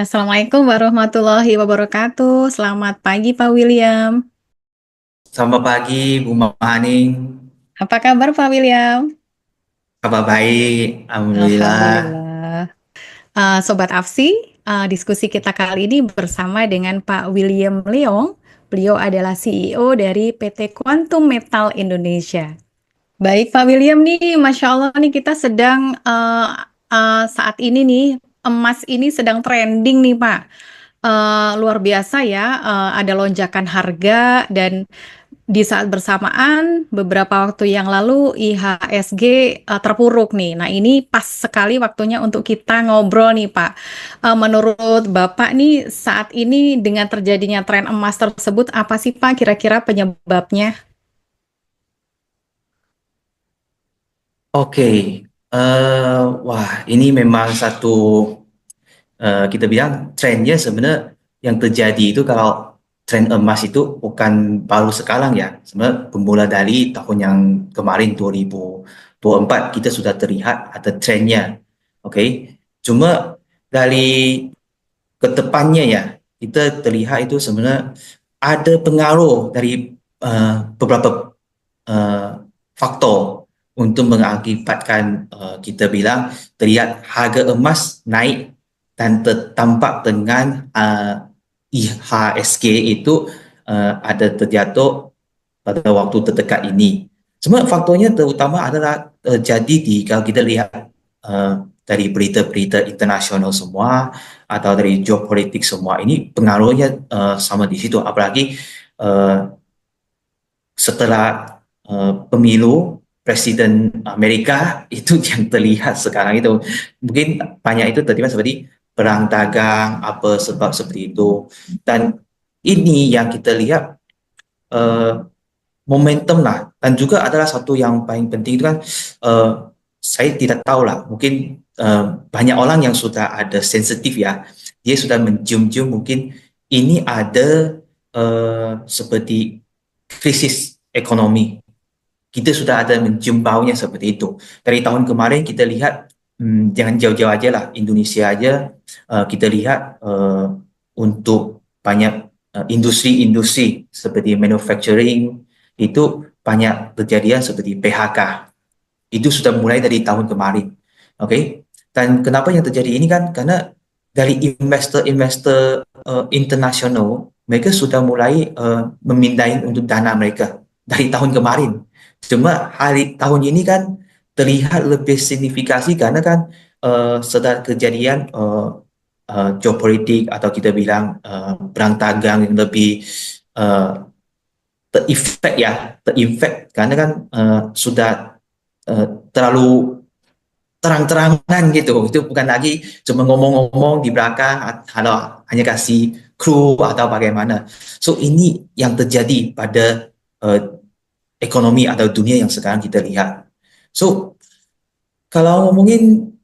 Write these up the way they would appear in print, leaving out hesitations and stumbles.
Assalamualaikum warahmatullahi wabarakatuh. Selamat pagi, Pak William. Selamat pagi, Bu Mahaning. Apa kabar, Pak William? Kabar baik, Alhamdulillah. Alhamdulillah. Sobat Afsi, diskusi kita kali ini bersama dengan Pak William Leong. Beliau adalah CEO dari PT Quantum Metal Indonesia. Baik, Pak William nih, Masya Allah nih kita sedang saat ini nih, emas ini sedang trending nih, Pak. Luar biasa ya, ada lonjakan harga dan di saat bersamaan, beberapa waktu yang lalu IHSG terpuruk nih. Nah, ini pas sekali waktunya untuk kita ngobrol nih, Pak. Menurut Bapak nih, saat ini dengan terjadinya tren emas tersebut, apa sih, Pak, kira-kira penyebabnya? Oke, wah ini memang satu kita bilang trennya sebenarnya yang terjadi itu kalau tren emas itu bukan baru sekarang ya. Sebenarnya bermula dari tahun yang kemarin 2024 kita sudah terlihat ada trennya. Oke, cuma dari kedepannya ya kita terlihat itu sebenarnya ada pengaruh dari beberapa faktor untuk mengakibatkan kita bilang terlihat harga emas naik dan tertampak dengan IHSG itu ada terjatuh pada waktu terdekat ini. Semua faktornya terutama adalah terjadi di kalau kita lihat dari berita-berita internasional semua atau dari geopolitik semua ini pengaruhnya sama di situ. Apalagi uh, setelah pemilu presiden Amerika itu yang terlihat sekarang itu mungkin banyak itu terlihat seperti perang dagang apa sebab seperti itu dan ini yang kita lihat uh, momentum lah dan juga adalah satu yang paling penting itu kan uh, saya tidak tahu lah mungkin banyak orang yang sudah ada sensitif ya dia sudah mencium-cium mungkin ini ada seperti krisis ekonomi kita sudah ada mencium baunya seperti itu. Dari tahun kemarin kita lihat, jangan jauh-jauh aja lah, Indonesia aja kita lihat untuk banyak industri-industri seperti manufacturing itu banyak kejadian seperti PHK. Itu sudah mulai dari tahun kemarin. Oke. Okay? Dan kenapa yang terjadi ini kan karena dari investor-investor internasional mereka sudah mulai memindahin untuk dana mereka dari tahun kemarin. Cuma hari tahun ini kan terlihat lebih signifikasi karena kan sedang kejadian geopolitik atau kita bilang perang dagang yang lebih uh, terinfek karena kan sudah terlalu terang-terangan gitu. Itu bukan lagi cuma ngomong-ngomong di belakang atau hanya kasih kru atau bagaimana. So ini yang terjadi pada uh, ekonomi atau dunia yang sekarang kita lihat. So kalau ngomongin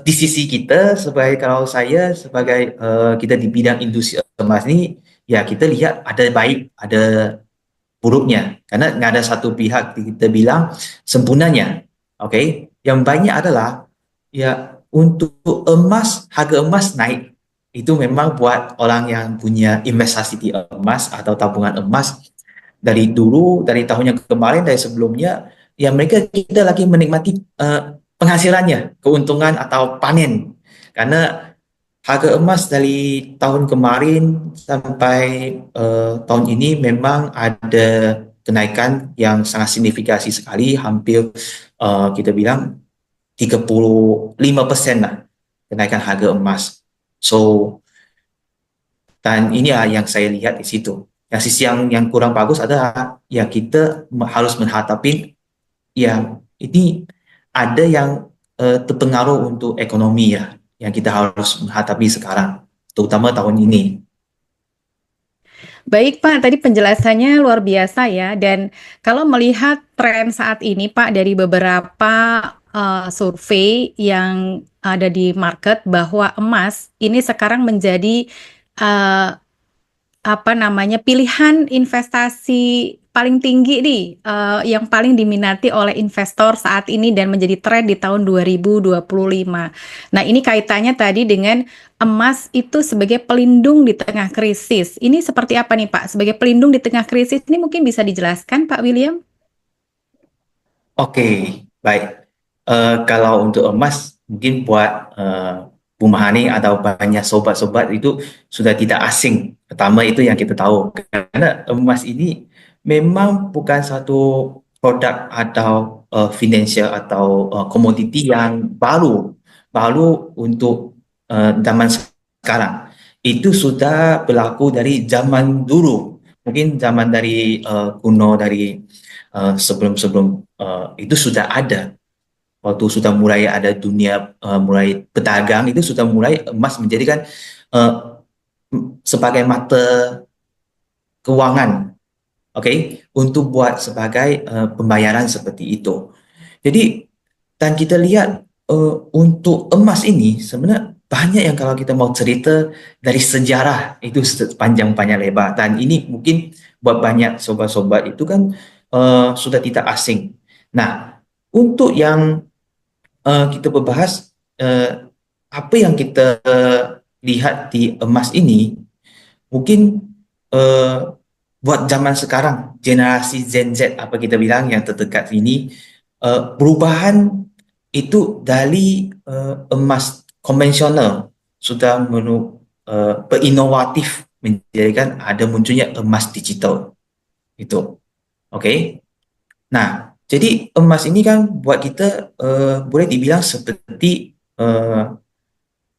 di sisi kita sebagai kalau saya sebagai kita di bidang industri emas ini ya kita lihat ada baik ada buruknya karena nggak ada satu pihak kita bilang sempurnanya. Oke, okay? Yang banyak adalah ya untuk emas harga emas naik itu memang buat orang yang punya investasi di emas atau tabungan emas dari dulu dari tahun yang kemarin dari sebelumnya ya mereka kita lagi menikmati penghasilannya keuntungan atau panen karena harga emas dari tahun kemarin sampai tahun ini memang ada kenaikan yang sangat signifikasi sekali, hampir kita bilang 35% lah kenaikan harga emas. So, dan ini ya yang saya lihat di situ. Yang sisi yang kurang bagus adalah ya kita harus menghadapi ya ini ada yang terpengaruh untuk ekonomi ya yang kita harus menghadapi sekarang, terutama tahun ini. Baik, Pak, tadi penjelasannya luar biasa ya. Dan kalau melihat tren saat ini, Pak, dari beberapa survei yang ada di market bahwa emas ini sekarang menjadi eh, apa namanya pilihan investasi paling tinggi nih, yang paling diminati oleh investor saat ini dan menjadi tren di tahun 2025. Nah, ini kaitannya tadi dengan emas itu sebagai pelindung di tengah krisis. Ini seperti apa nih, Pak? Sebagai pelindung di tengah krisis ini mungkin bisa dijelaskan, Pak William? Oke, baik. Kalau untuk emas, mungkin buat Bu Mahani atau banyak sobat-sobat itu sudah tidak asing. Pertama itu yang kita tahu, karena emas ini memang bukan satu produk atau financial atau komoditi yang baru untuk zaman sekarang. Itu sudah berlaku dari zaman dulu, mungkin zaman dari kuno, dari sebelum-sebelum itu sudah ada. Waktu sudah mulai ada dunia mulai pedagang, itu sudah mulai emas menjadikan uh, sebagai mata keuangan, oke, untuk buat sebagai pembayaran seperti itu. Jadi dan kita lihat untuk emas ini sebenarnya banyak yang kalau kita mau cerita dari sejarah itu sepanjang-panjang lebar, dan ini mungkin buat banyak sobat-sobat itu kan sudah tidak asing. Nah, untuk yang kita berbahas apa yang kita lihat di emas ini, mungkin buat zaman sekarang, generasi Gen Z apa kita bilang yang terdekat ini, perubahan itu dari emas konvensional sudah berinovatif menjadikan ada munculnya emas digital itu. Oke. Nah, jadi emas ini kan buat kita boleh dibilang seperti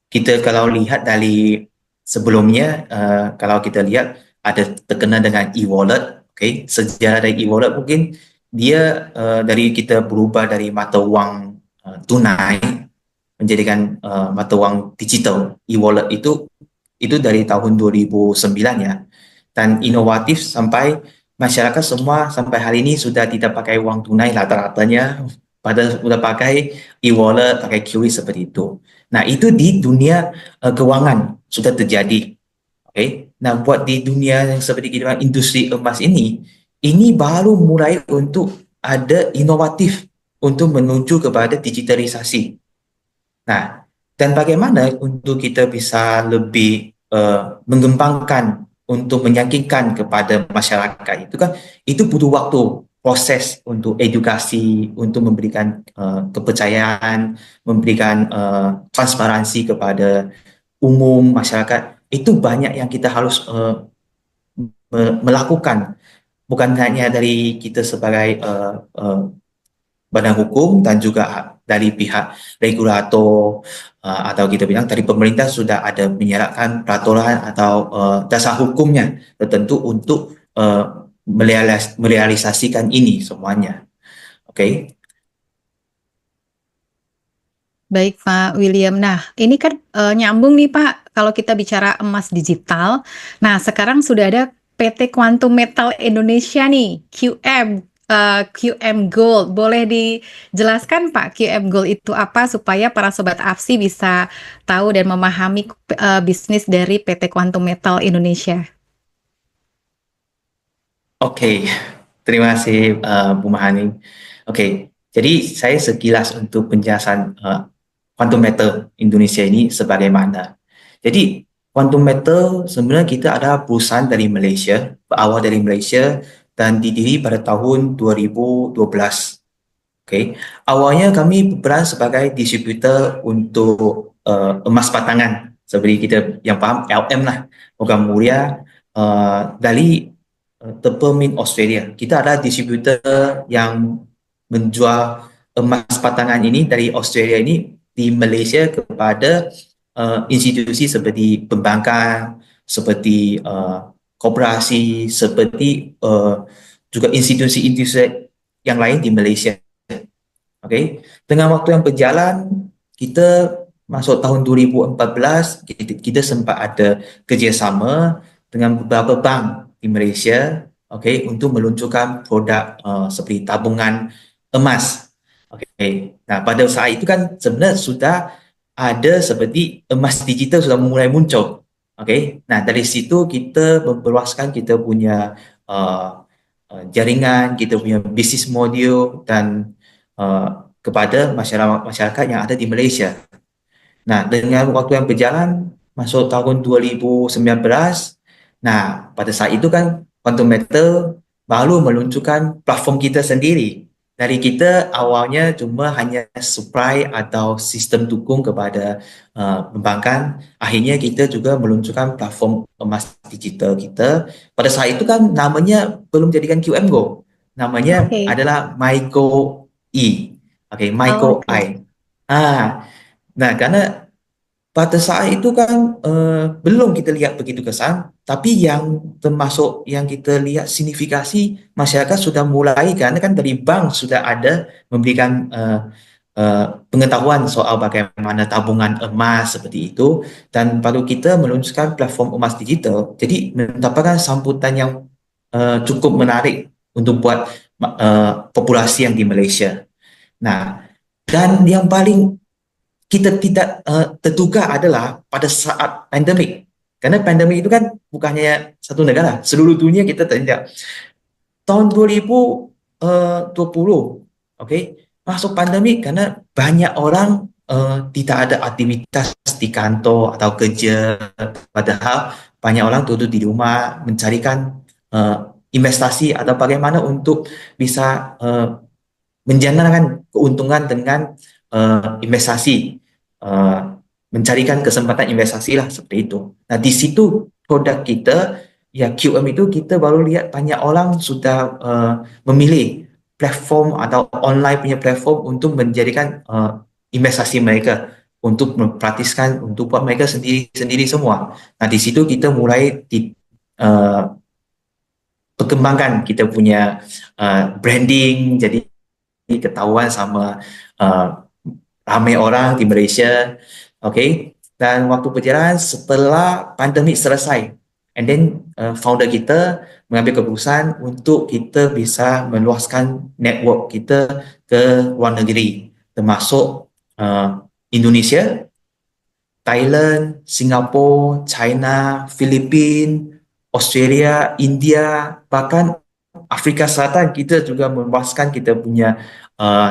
kita kalau lihat dari sebelumnya, kalau kita lihat ada terkena dengan e-wallet, okay? Sejarah dari e-wallet mungkin dia dari kita berubah dari mata uang tunai menjadikan mata uang digital. E-wallet itu dari tahun 2009 ya, dan inovatif sampai masyarakat semua sampai hari ini sudah tidak pakai uang tunai rata-ratanya, pada sudah pakai e-wallet, pakai QRIS seperti itu. Nah, itu di dunia keuangan sudah terjadi. Oke. Nah, buat di dunia yang seperti kita bilang, industri emas ini baru mulai untuk ada inovatif untuk menuju kepada digitalisasi. Nah, dan bagaimana untuk kita bisa lebih mengembangkan untuk meyakinkan kepada masyarakat itu kan, itu butuh waktu, proses untuk edukasi, untuk memberikan kepercayaan, memberikan transparansi kepada umum masyarakat. Itu banyak yang kita harus melakukan, bukan hanya dari kita sebagai badan hukum, dan juga dari pihak regulator atau kita bilang dari pemerintah sudah ada menyerahkan peraturan atau dasar hukumnya tertentu untuk merealisasikan ini semuanya. Oke. Baik, Pak William. Nah, ini kan nyambung nih, Pak, kalau kita bicara emas digital. Nah, sekarang sudah ada PT Quantum Metal Indonesia nih, QM, QM Gold. Boleh dijelaskan, Pak, QM Gold itu apa supaya para sobat AFSI bisa tahu dan memahami bisnis dari PT Quantum Metal Indonesia? Oke, terima kasih Bu Mahani. Oke, jadi saya sekilas untuk penjelasan Quantum Metal Indonesia ini sebagaimana. Jadi Quantum Metal sebenarnya kita ada perusahaan dari Malaysia, berawal dari Malaysia dan didiri pada tahun 2012. Oke, awalnya kami berperan sebagai distributor untuk emas batangan, seperti kita yang paham LM lah, Logam Mulia, dari Tepel Mint Australia. Kita ada distributor yang menjual emas batangan ini dari Australia ini di Malaysia kepada institusi seperti perbankan, seperti koperasi, seperti juga institusi-institusi yang lain di Malaysia. Oke, dengan waktu yang berjalan, kita masuk tahun 2014, kita sempat ada kerjasama dengan beberapa bank di Malaysia, oke, untuk meluncurkan produk seperti tabungan emas. Oke, nah pada saat itu kan sebenarnya sudah ada seperti emas digital sudah mulai muncul. Oke, nah dari situ kita memperluaskan kita punya uh, jaringan, kita punya bisnis modul dan kepada masyarakat yang ada di Malaysia. Nah, dengan waktu yang berjalan masuk tahun 2019, nah pada saat itu kan Quantum Metal baru meluncurkan platform kita sendiri. Dari kita awalnya cuma hanya supply atau sistem dukung kepada perbankan, akhirnya kita juga meluncurkan platform emas digital kita. Pada saat itu kan namanya belum jadikan QM Go, namanya Oke. adalah MyGo E, oke, MyGo Oke. I. Nah, karena pada saat itu kan belum kita lihat begitu kesan, tapi yang termasuk yang kita lihat signifikasi masyarakat sudah mulai, karena kan dari bank sudah ada memberikan pengetahuan soal bagaimana tabungan emas seperti itu, dan baru kita meluncurkan platform emas digital. Jadi mendapatkan sambutan yang cukup menarik untuk buat populasi yang di Malaysia. Nah, dan yang paling kita tidak terduga adalah pada saat pandemik. Karena pandemik itu kan bukannya satu negara, seluruh dunia kita terinjak. Tahun 2020, oke, masuk pandemik karena banyak orang tidak ada aktivitas di kantor atau kerja, padahal banyak orang duduk di rumah mencarikan investasi atau bagaimana untuk bisa menjanakan keuntungan dengan investasi, uh, mencarikan kesempatan investasi lah seperti itu. Nah, di situ produk kita, ya QM itu kita baru lihat banyak orang sudah memilih platform atau online punya platform untuk menjadikan investasi mereka, untuk mempraktiskan, untuk buat mereka sendiri semua. Nah, di situ kita mulai uh, perkembangan kita punya branding, jadi ketahuan sama uh, ramai orang di Malaysia. Okay, dan waktu berjalan setelah pandemik selesai, and then founder kita mengambil keputusan untuk kita bisa meluaskan network kita ke luar negeri, termasuk Indonesia, Thailand, Singapura, China, Filipina, Australia, India, bahkan Afrika Selatan. Kita juga meluaskan kita punya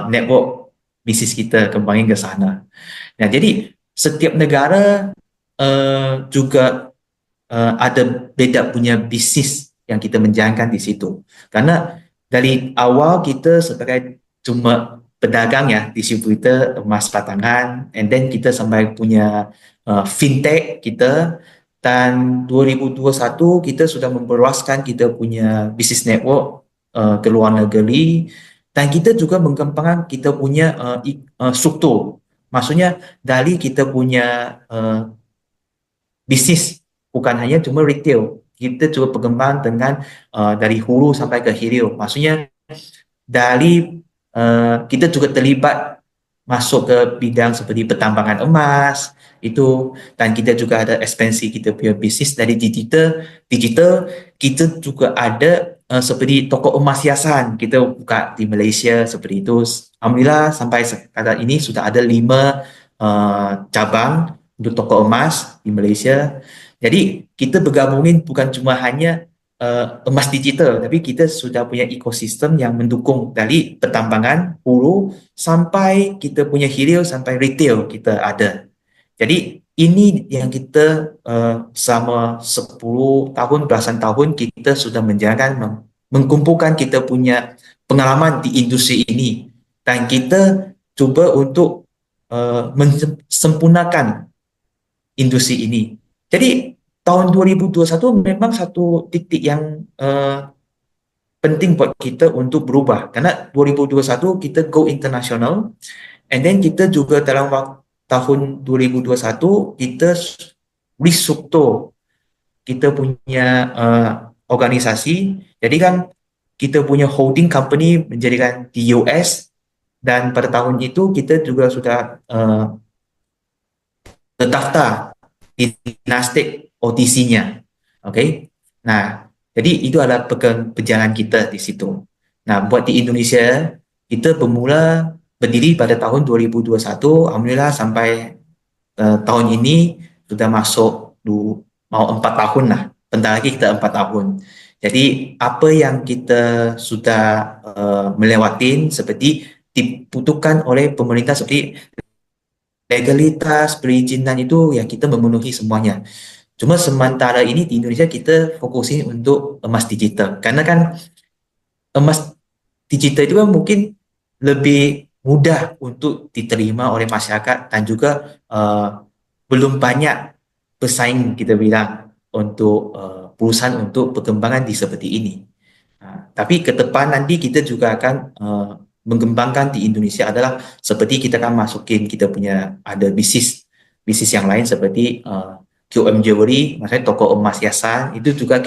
network bisnis kita, kembangin ke sana. Nah, jadi setiap negara juga ada beda punya bisnis yang kita menjalankan di situ. Karena dari awal kita sebagai cuma pedagang ya, distributor emas batangan, and then kita sampai punya fintech kita, dan 2021 kita sudah memperluaskan kita punya bisnis network ke luar negeri, dan kita juga mengembangkan kita punya struktur. Maksudnya dari kita punya bisnis bukan hanya cuma retail, kita juga berkembang dengan dari hulu sampai ke hilir. Maksudnya dari kita juga terlibat masuk ke bidang seperti pertambangan emas itu, dan kita juga ada ekspansi kita punya bisnis dari digital. Kita juga ada seperti toko emas hiasan kita buka di Malaysia seperti itu. Alhamdulillah sampai sekarang ini sudah ada 5 cabang untuk toko emas di Malaysia. Jadi kita bergabungin bukan cuma hanya emas digital, tapi kita sudah punya ekosistem yang mendukung dari pertambangan hulu sampai kita punya hilir sampai retail kita ada. Jadi ini yang kita selama 10 tahun, belasan tahun kita sudah menjalankan, mengkumpulkan kita punya pengalaman di industri ini, dan kita coba untuk mensempurnakan industri ini. Jadi tahun 2021 memang satu titik yang penting buat kita untuk berubah, karena 2021 kita go international, and then kita juga dalam tahun 2021 kita restruktur kita punya organisasi. Jadi kan kita punya holding company menjadikan di US, dan pada tahun itu kita juga sudah terdaftar di Nasdaq OTC-nya. Oke. Nah, jadi itu adalah perjalanan kita di situ. Nah, buat di Indonesia, kita bermula berdiri pada tahun 2021. Alhamdulillah sampai tahun ini sudah masuk mau 4 tahun lah. Bentar lagi kita 4 tahun. Jadi apa yang kita sudah melewatin seperti dibutuhkan oleh pemerintah seperti legalitas, perizinan itu ya kita memenuhi semuanya. Cuma sementara ini di Indonesia kita fokusin untuk emas digital. Karena kan emas digital itu kan mungkin lebih mudah untuk diterima oleh masyarakat dan juga belum banyak pesaing kita bilang untuk perusahaan untuk perkembangan di seperti ini. Tapi ke depan nanti kita juga akan mengembangkan di Indonesia adalah seperti kita akan masukin kita punya ada bisnis bisnis yang lain seperti QM Jewelry, maksudnya toko emas hiasan itu juga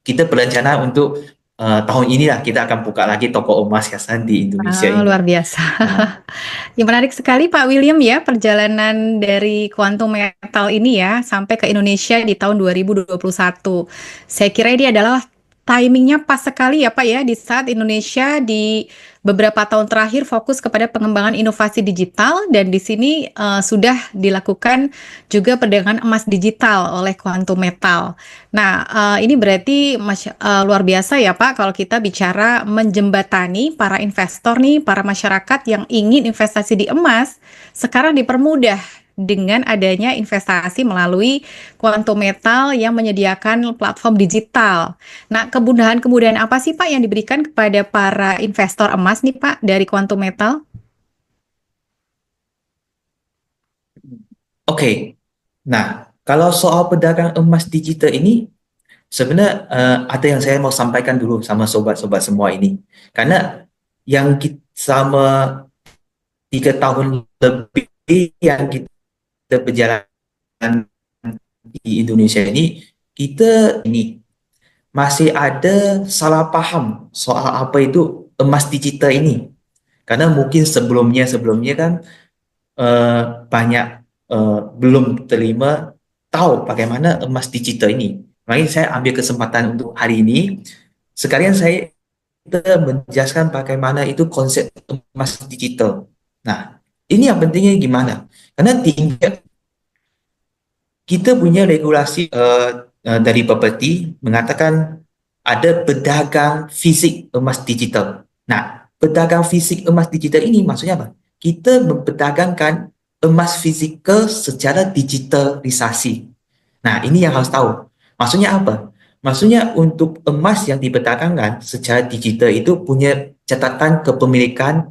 kita berencana untuk tahun ini lah kita akan buka lagi toko emas hiasan di Indonesia ini. Luar biasa. Nah, Ya, menarik sekali Pak William ya perjalanan dari Quantum Metal ini ya sampai ke Indonesia di tahun 2021. Saya kira ini adalah timingnya pas sekali ya Pak ya di saat Indonesia di beberapa tahun terakhir fokus kepada pengembangan inovasi digital dan di sini sudah dilakukan juga perdagangan emas digital oleh Quantum Metal. Nah, ini berarti luar biasa ya Pak kalau kita bicara menjembatani para investor nih, para masyarakat yang ingin investasi di emas, sekarang dipermudah dengan adanya investasi melalui Quantum Metal yang menyediakan platform digital. Nah, kemudahan-kemudahan apa sih Pak yang diberikan kepada para investor emas nih Pak dari Quantum Metal? oke. Nah, kalau soal pedagang emas digital ini sebenarnya ada yang saya mau sampaikan dulu sama sobat-sobat semua ini. Karena yang kita, sama 3 tahun lebih yang kita berjalan di Indonesia ini, kita ini masih ada salah paham soal apa itu emas digital ini. Karena mungkin sebelumnya kan eh, banyak belum terima tahu bagaimana emas digital ini. Makanya saya ambil kesempatan untuk hari ini, sekalian saya kita menjelaskan bagaimana itu konsep emas digital. Nah, ini yang pentingnya gimana? Karena tingkat kita punya regulasi dari Bapeti mengatakan ada pedagang fisik emas digital. Nah, pedagang fisik emas digital ini maksudnya apa? Kita memperdagangkan emas fisikal secara digitalisasi. Nah, ini yang harus tahu. Maksudnya apa? Maksudnya untuk emas yang diperdagangkan secara digital itu punya catatan kepemilikan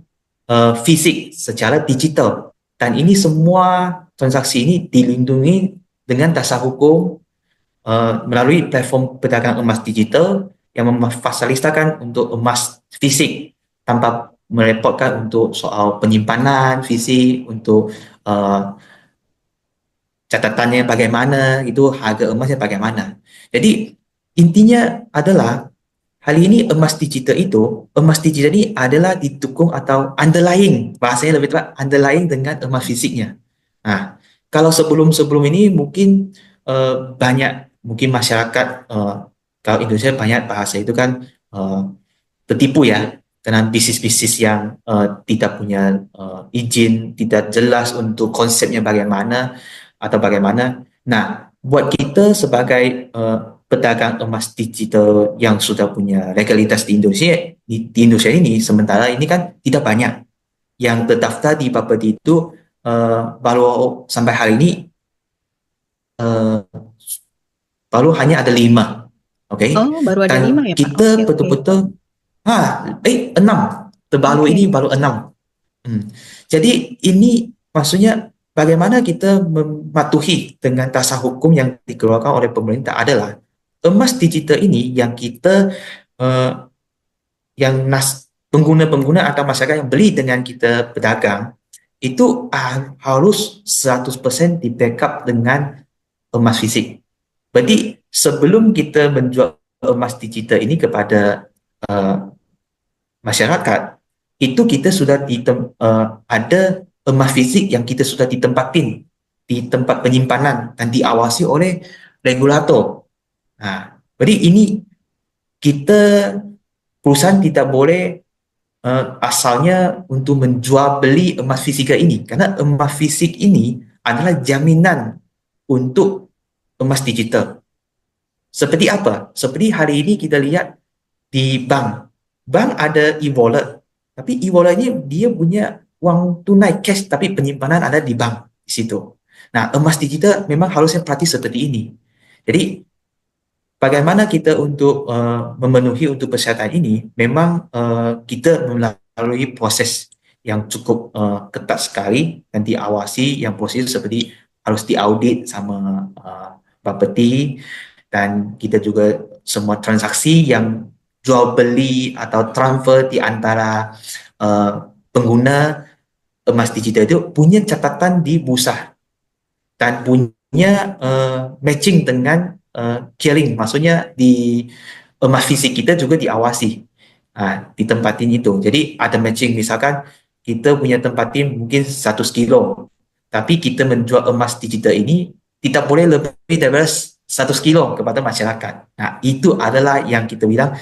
fisik secara digital. Dan ini semua transaksi ini dilindungi dengan dasar hukum melalui platform pedagang emas digital yang memfasilitakan untuk emas fisik tanpa merepotkan untuk soal penyimpanan fisik, untuk uh, catatannya bagaimana, itu harga emasnya bagaimana. Jadi intinya adalah hari ini emas digital ini adalah didukung atau underlying, bahasanya lebih tepat underlying dengan emas fisiknya. Nah, kalau sebelum-sebelum ini mungkin banyak mungkin masyarakat kalau Indonesia banyak bahasa itu kan tertipu ya dengan bisnis-bisnis yang tidak punya izin, tidak jelas untuk konsepnya bagaimana atau bagaimana. Nah, buat kita sebagai pedagang emas digital yang sudah punya legalitas di Indonesia, di Indonesia ini, sementara ini kan tidak banyak yang terdaftar di Bapedi itu baru sampai hari ini eh, baru hanya ada 5, oke? Oh, baru ada 5 Dan ya Pak? Oke, kita oke. betul-betul, 6, terbaru Oke. ini baru 6. Hmm. Jadi ini maksudnya bagaimana kita mematuhi dengan dasar hukum yang dikeluarkan oleh pemerintah adalah emas digital ini yang kita eh, pengguna-pengguna atau masyarakat yang beli dengan kita pedagang itu harus 100% di backup dengan emas fisik. Berarti sebelum kita menjual emas digital ini kepada eh, masyarakat, itu kita sudah ada emas fisik yang kita sudah ditempatin di tempat penyimpanan dan diawasi oleh regulator. Nah, jadi ini kita perusahaan tidak boleh asalnya untuk menjual beli emas fisika ini karena emas fisik ini adalah jaminan untuk emas digital. Seperti apa? Seperti hari ini kita lihat di bank. Bank ada e-wallet, tapi e-wallet ini dia punya uang tunai cash, tapi penyimpanan ada di bank di situ. Nah, emas digital memang harusnya praktis seperti ini. Jadi, bagaimana kita untuk memenuhi untuk persyaratan ini? Memang kita melalui proses yang cukup ketat sekali dan diawasi, yang proses seperti harus diaudit sama Bapeti, dan kita juga semua transaksi yang jual beli atau transfer di antara pengguna emas digital itu punya catatan di bursa dan punya matching dengan clearing, maksudnya di emas fisik kita juga diawasi ditempatin itu. Jadi ada matching, misalkan kita punya tempatin mungkin 100 kilo, tapi kita menjual emas digital ini tidak boleh lebih dari 100 kilo kepada masyarakat. Nah, itu adalah yang kita bilang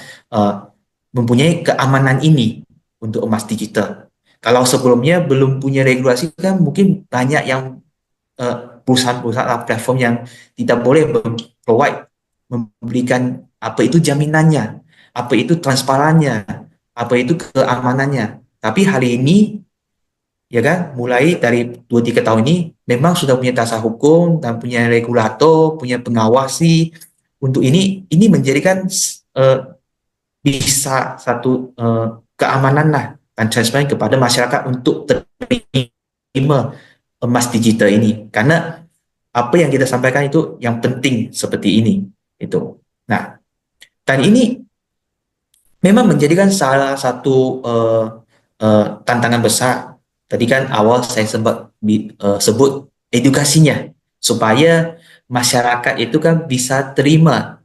mempunyai keamanan ini untuk emas digital. Kalau sebelumnya belum punya regulasi kan mungkin banyak yang perusahaan-perusahaan atau platform yang tidak boleh provide, memberikan apa itu jaminannya, apa itu transparannya, apa itu keamanannya. Tapi hari ini, ya kan, mulai dari 2-3 tahun ini, memang sudah punya dasar hukum dan punya regulator, punya pengawasi. Untuk ini menjadikan bisa satu keamanan lah dan transparan kepada masyarakat untuk terima emas digital ini. Karena apa yang kita sampaikan itu yang penting seperti ini itu. Nah, dan ini memang menjadikan salah satu tantangan besar. Tadi kan awal saya sempat sebut edukasinya supaya masyarakat itu kan bisa terima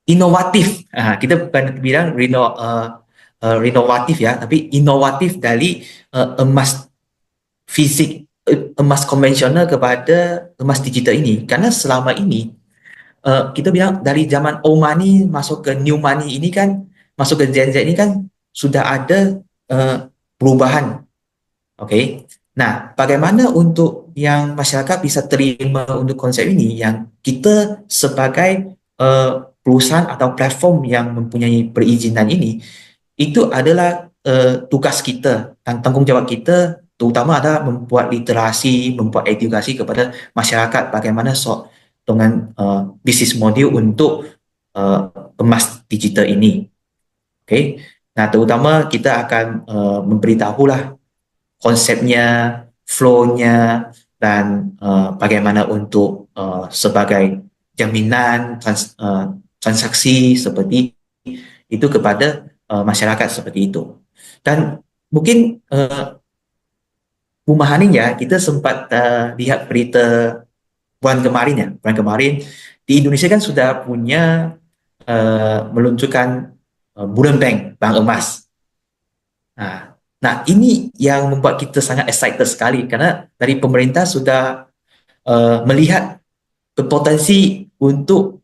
inovatif. Kita bukan bilang renovatif ya, tapi inovatif dari emas fisik, emas konvensional kepada emas digital ini. Karena selama ini kita bilang dari zaman old money masuk ke new money ini kan, masuk ke Gen Z ini kan sudah ada perubahan. Oke. Nah, bagaimana untuk yang masyarakat bisa terima untuk konsep ini, yang kita sebagai perusahaan atau platform yang mempunyai perizinan ini, itu adalah tugas kita dan tanggung jawab kita, terutama adalah membuat literasi, membuat edukasi kepada masyarakat bagaimana dengan bisnis model untuk uh, emas digital ini. Oke. Nah, terutama kita akan memberitahulah konsepnya, flow-nya, dan bagaimana untuk sebagai jaminan transaksi seperti itu kepada masyarakat seperti itu. Dan mungkin Bu Mahanin ya, kita sempat lihat berita bulan kemarin di Indonesia kan sudah punya meluncurkan Bulan Bank emas. Nah, ini yang membuat kita sangat excited sekali karena dari pemerintah sudah melihat berpotensi untuk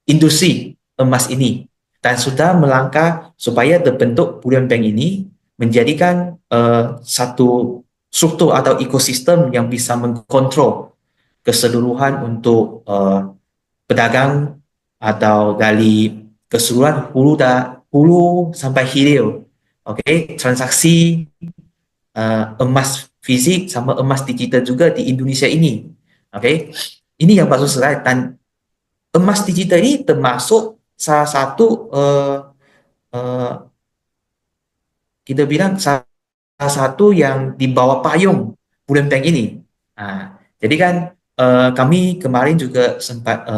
industri emas ini dan sudah melangkah supaya terbentuk Bulan Bank ini menjadikan satu struktur atau ekosistem yang bisa mengkontrol keseluruhan untuk pedagang atau dari keseluruhan hulu sampai hilir. Oke, transaksi emas fisik sama emas digital juga di Indonesia ini. Oke, ini yang bagus sekali. Dan emas digital ini termasuk salah satu uh, kita bilang salah satu yang di bawah payung Bulan Bank ini. Jadi kan kami kemarin juga sempat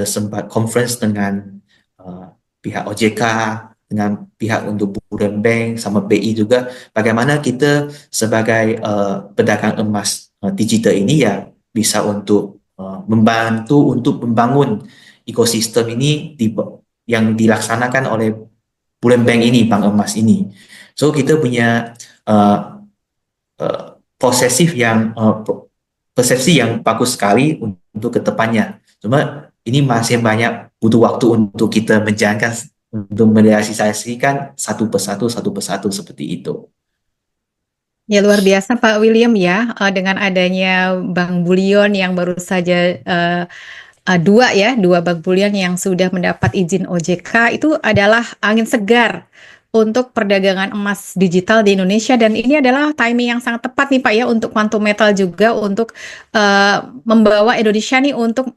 sempat conference dengan pihak OJK, dengan pihak untuk Bulan Bank sama BI juga, bagaimana kita sebagai pedagang emas digital ini ya bisa untuk membantu untuk membangun ekosistem ini yang dilaksanakan oleh Bulan Bank ini, bank emas ini. So kita punya uh, persepsi yang bagus sekali untuk kedepannya. Cuma ini masih banyak butuh waktu untuk kita menjalankan, untuk merealisasikan satu persatu seperti itu. Ya luar biasa Pak William ya, dengan adanya Bank Bullion yang baru saja dua bank bulian yang sudah mendapat izin OJK itu adalah angin segar untuk perdagangan emas digital di Indonesia, dan ini adalah timing yang sangat tepat nih Pak ya untuk Quantum Metal juga untuk membawa Indonesia nih untuk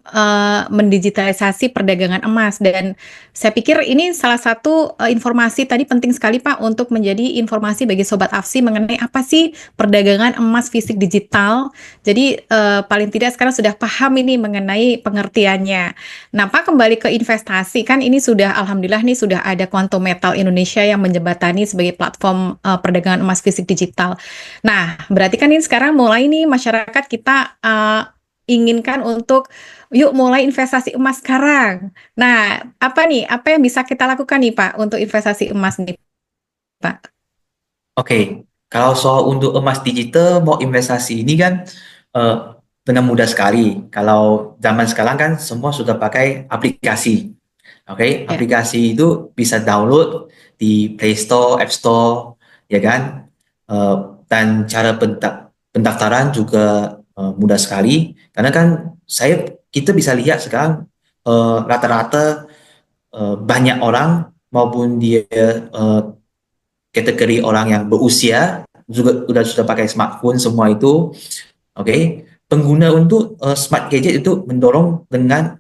mendigitalisasi perdagangan emas. Dan saya pikir ini salah satu informasi tadi penting sekali Pak untuk menjadi informasi bagi Sobat AFSI mengenai apa sih perdagangan emas fisik digital. Jadi paling tidak sekarang sudah paham ini mengenai pengertiannya. Nah, Pak, kembali ke investasi, kan ini sudah alhamdulillah nih sudah ada Quantum Metal Indonesia yang menjembatani sebagai platform perdagangan emas fisik digital. Nah, berarti kan ini sekarang mulai nih masyarakat kita inginkan untuk yuk mulai investasi emas sekarang. Nah, apa yang bisa kita lakukan nih Pak untuk investasi emas nih Pak? Oke, kalau soal untuk emas digital mau investasi ini kan eh, benar mudah sekali. Kalau zaman sekarang kan semua sudah pakai aplikasi. Oke, Ya, aplikasi itu bisa download di Play Store, App Store, ya kan? Eh, dan cara pendaftaran juga mudah sekali. Karena kan kita bisa lihat sekarang rata-rata banyak orang maupun dia kategori orang yang berusia juga sudah pakai smartphone semua itu. Oke, pengguna untuk smart gadget itu mendorong dengan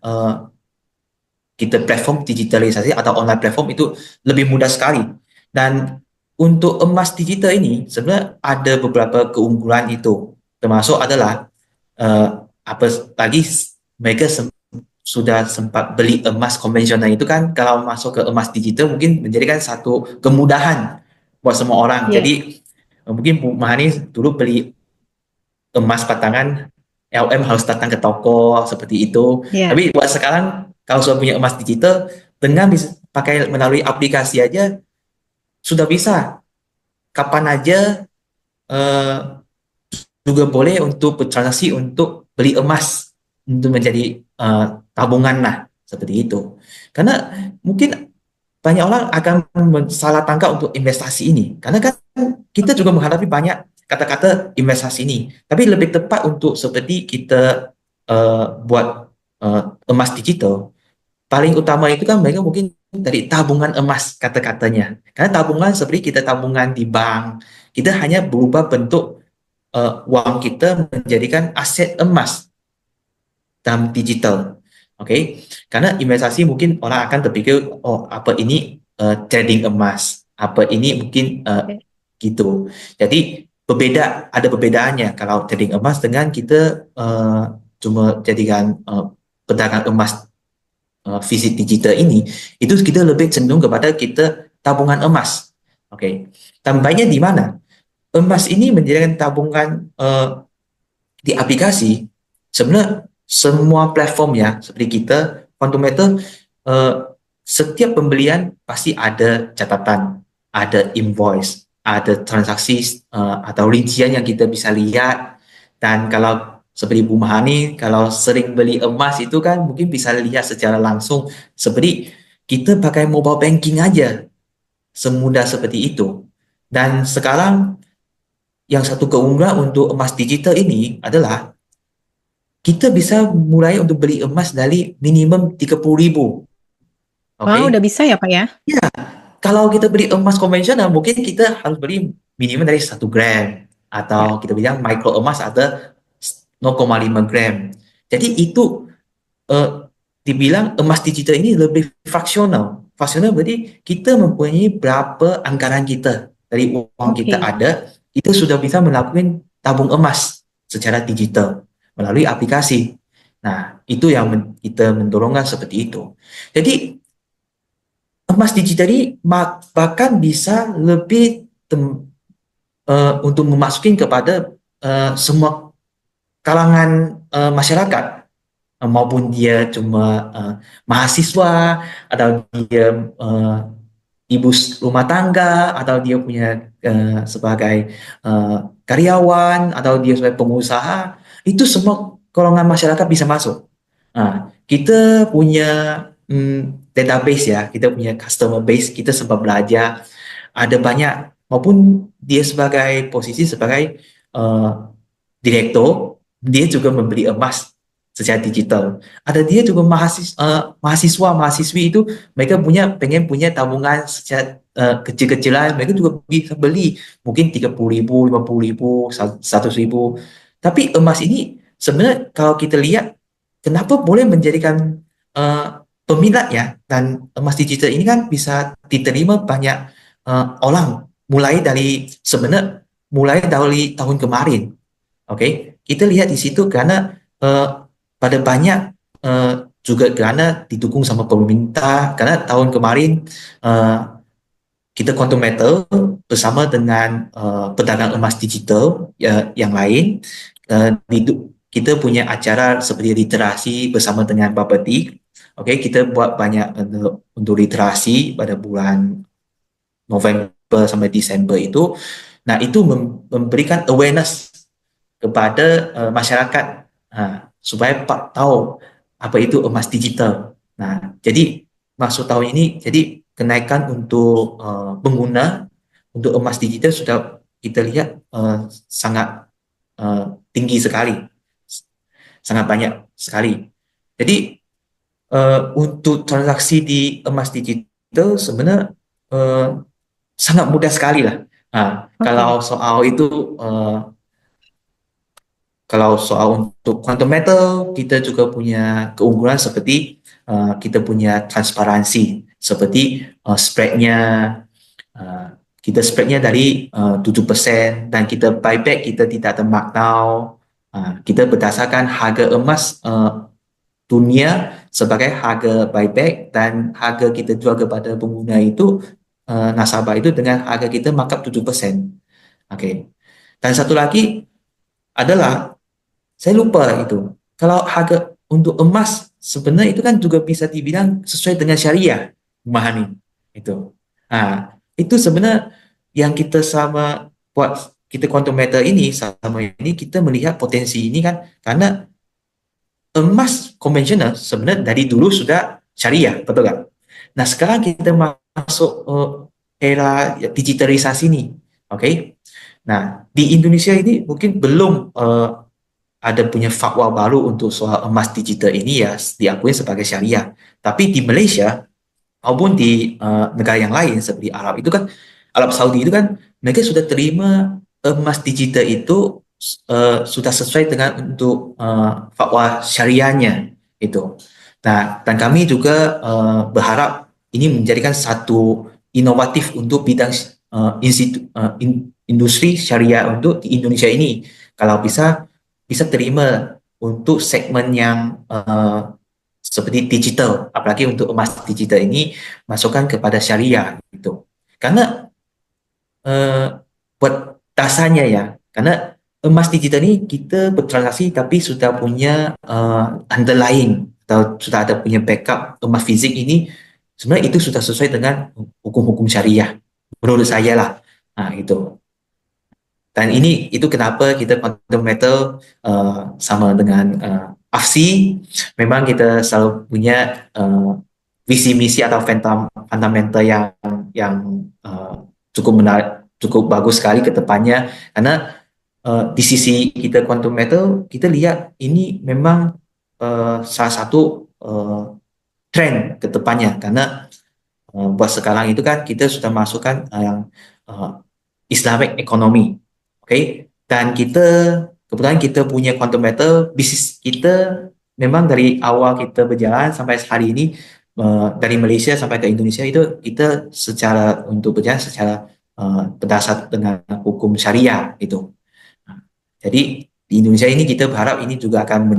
kita platform digitalisasi atau online platform itu lebih mudah sekali. Dan untuk emas digital ini sebenarnya ada beberapa keunggulan itu, termasuk adalah eh, apa lagi mereka sudah sempat beli emas konvensional itu kan, kalau masuk ke emas digital mungkin menjadikan satu kemudahan buat semua orang. ya, Jadi mungkin Bu Mahani dulu beli emas batangan LM harus datang ke toko seperti itu. ya. Tapi buat sekarang kalau sudah punya emas digital dengan bisa pakai melalui aplikasi aja sudah bisa kapan aja eh, juga boleh untuk bertransaksi untuk beli emas untuk menjadi tabungan lah seperti itu. Karena mungkin banyak orang akan salah tangkap untuk investasi ini. Karena kan kita juga menghadapi banyak kata-kata investasi ini. Tapi lebih tepat untuk seperti kita buat emas digital, paling utama itu kan mereka mungkin dari tabungan emas kata-katanya. Karena tabungan seperti kita tabungan di bank, kita hanya berubah bentuk uang kita menjadikan aset emas dalam digital. Oke, karena investasi mungkin orang akan terpikir, oh apa ini trading emas, apa ini mungkin gitu. Jadi ada perbedaannya kalau trading emas dengan kita cuma jadikan pedagang emas fisik digital ini, itu kita lebih cenderung kepada kita tabungan emas. Oke, tambahnya di mana? Emas ini menjadikan tabungan di aplikasi, sebenarnya semua platform ya seperti kita Quantum eh, setiap pembelian pasti ada catatan, ada invoice, ada transaksi atau rincian yang kita bisa lihat. Dan kalau seperti Bu Mahani kalau sering beli emas itu kan mungkin bisa lihat secara langsung seperti kita pakai mobile banking aja, semudah seperti itu. Dan sekarang yang satu keunggulan untuk emas digital ini adalah kita bisa mulai untuk beli emas dari minimum 30.000. Wah, Oke. udah bisa ya Pak ya? Kalau kita beli emas konvensional, mungkin kita harus beli minimum dari 1 gram. Ya. Atau kita bilang micro emas ada 0,5 gram. Jadi itu eh, dibilang emas digital ini lebih fraksional. Fraksional berarti kita mempunyai berapa anggaran kita dari uang kita Oke. ada, itu sudah bisa melakukan tabung emas secara digital melalui aplikasi. Nah, itu yang kita mendorongkan seperti itu. Jadi emas digital ini bahkan bisa lebih untuk memasukin kepada semua kalangan masyarakat, maupun dia cuma mahasiswa atau dia ibu rumah tangga atau dia punya sebagai karyawan atau dia sebagai pengusaha, itu semua golongan masyarakat bisa masuk. Nah, kita punya database ya, kita punya customer base, kita sempat belajar ada banyak maupun dia sebagai posisi sebagai direktur, dia juga membeli emas secara digital. Ada dia juga mahasiswa-mahasiswi itu mereka pengen punya tabungan secara kecil-kecilan, mereka juga bisa beli mungkin 30.000, 50.000, 100.000. Tapi emas ini sebenarnya kalau kita lihat kenapa boleh menjadikan peminat ya, dan emas digital ini kan bisa diterima banyak orang mulai dari tahun kemarin. Oke, kita lihat di situ karena eh, pada banyak eh, juga karena didukung sama pemerintah. Karena tahun kemarin eh, kita Quantum Metal bersama dengan pedagang emas digital yang lain, kita punya acara seperti literasi bersama dengan Bapeti. Oke, kita buat banyak untuk literasi pada bulan November sampai Desember itu. Nah, itu memberikan awareness kepada masyarakat, supaya Pak tahu apa itu emas digital. Nah, jadi masuk tahun ini, jadi kenaikan untuk pengguna untuk emas digital sudah kita lihat sangat tinggi sekali, sangat banyak sekali. Jadi untuk transaksi di emas digital sebenarnya eh, sangat mudah sekali lah. Nah, Oke. kalau soal untuk quantum metal, kita juga punya keunggulan seperti kita punya transparansi, seperti spreadnya, uh, kita spreadnya dari 7% dan kita buyback, kita tidak ada markdown. Kita berdasarkan harga emas dunia sebagai harga buyback dan harga kita jual kepada pengguna itu, nasabah itu dengan harga kita markup 7%. Oke. Dan satu lagi adalah saya lupa itu. Kalau harga untuk emas sebenarnya itu kan juga bisa dibilang sesuai dengan syariah, memahami itu. Itu sebenarnya yang kita sama buat kita quantum meter ini sama ini kita melihat potensi ini kan karena emas konvensional sebenarnya dari dulu sudah syariah, betul nggak? Nah sekarang kita masuk era digitalisasi nih, oke? Nah di Indonesia ini mungkin belum ada punya fatwa baru untuk soal emas digital ini ya diakui sebagai syariah. Tapi di Malaysia maupun di negara yang lain seperti Arab itu kan, Arab Saudi itu kan mereka sudah terima emas digital itu sudah sesuai dengan untuk fatwa syariahnya itu. Nah, dan kami juga berharap ini menjadikan satu inovatif untuk bidang industri syariah untuk di Indonesia ini. Kalau bisa terima untuk segmen yang seperti digital, apalagi untuk emas digital ini masukkan kepada syariah gitu. Karena eh, buat dasarnya ya, karena emas digital ini kita bertransaksi tapi sudah punya underlying atau sudah ada punya backup emas fisik ini, sebenarnya itu sudah sesuai dengan hukum-hukum syariah menurut saya lah. Nah, itu. Dan itu kenapa kita quantum metal sama dengan AFSI, memang kita selalu punya visi misi atau fundamental yang cukup menarik, cukup bagus sekali ke depannya. Karena di sisi kita quantum metal, kita lihat ini memang salah satu tren ke depannya. Karena buat sekarang itu kan kita sudah masukkan yang uh, Islamic economy, oke? Dan kebetulan kita punya quantum metal, bisnis kita memang dari awal kita berjalan sampai hari ini, dari Malaysia sampai ke Indonesia itu kita untuk berjalan secara berdasar dengan hukum syariah itu. Nah, jadi di Indonesia ini kita berharap ini juga akan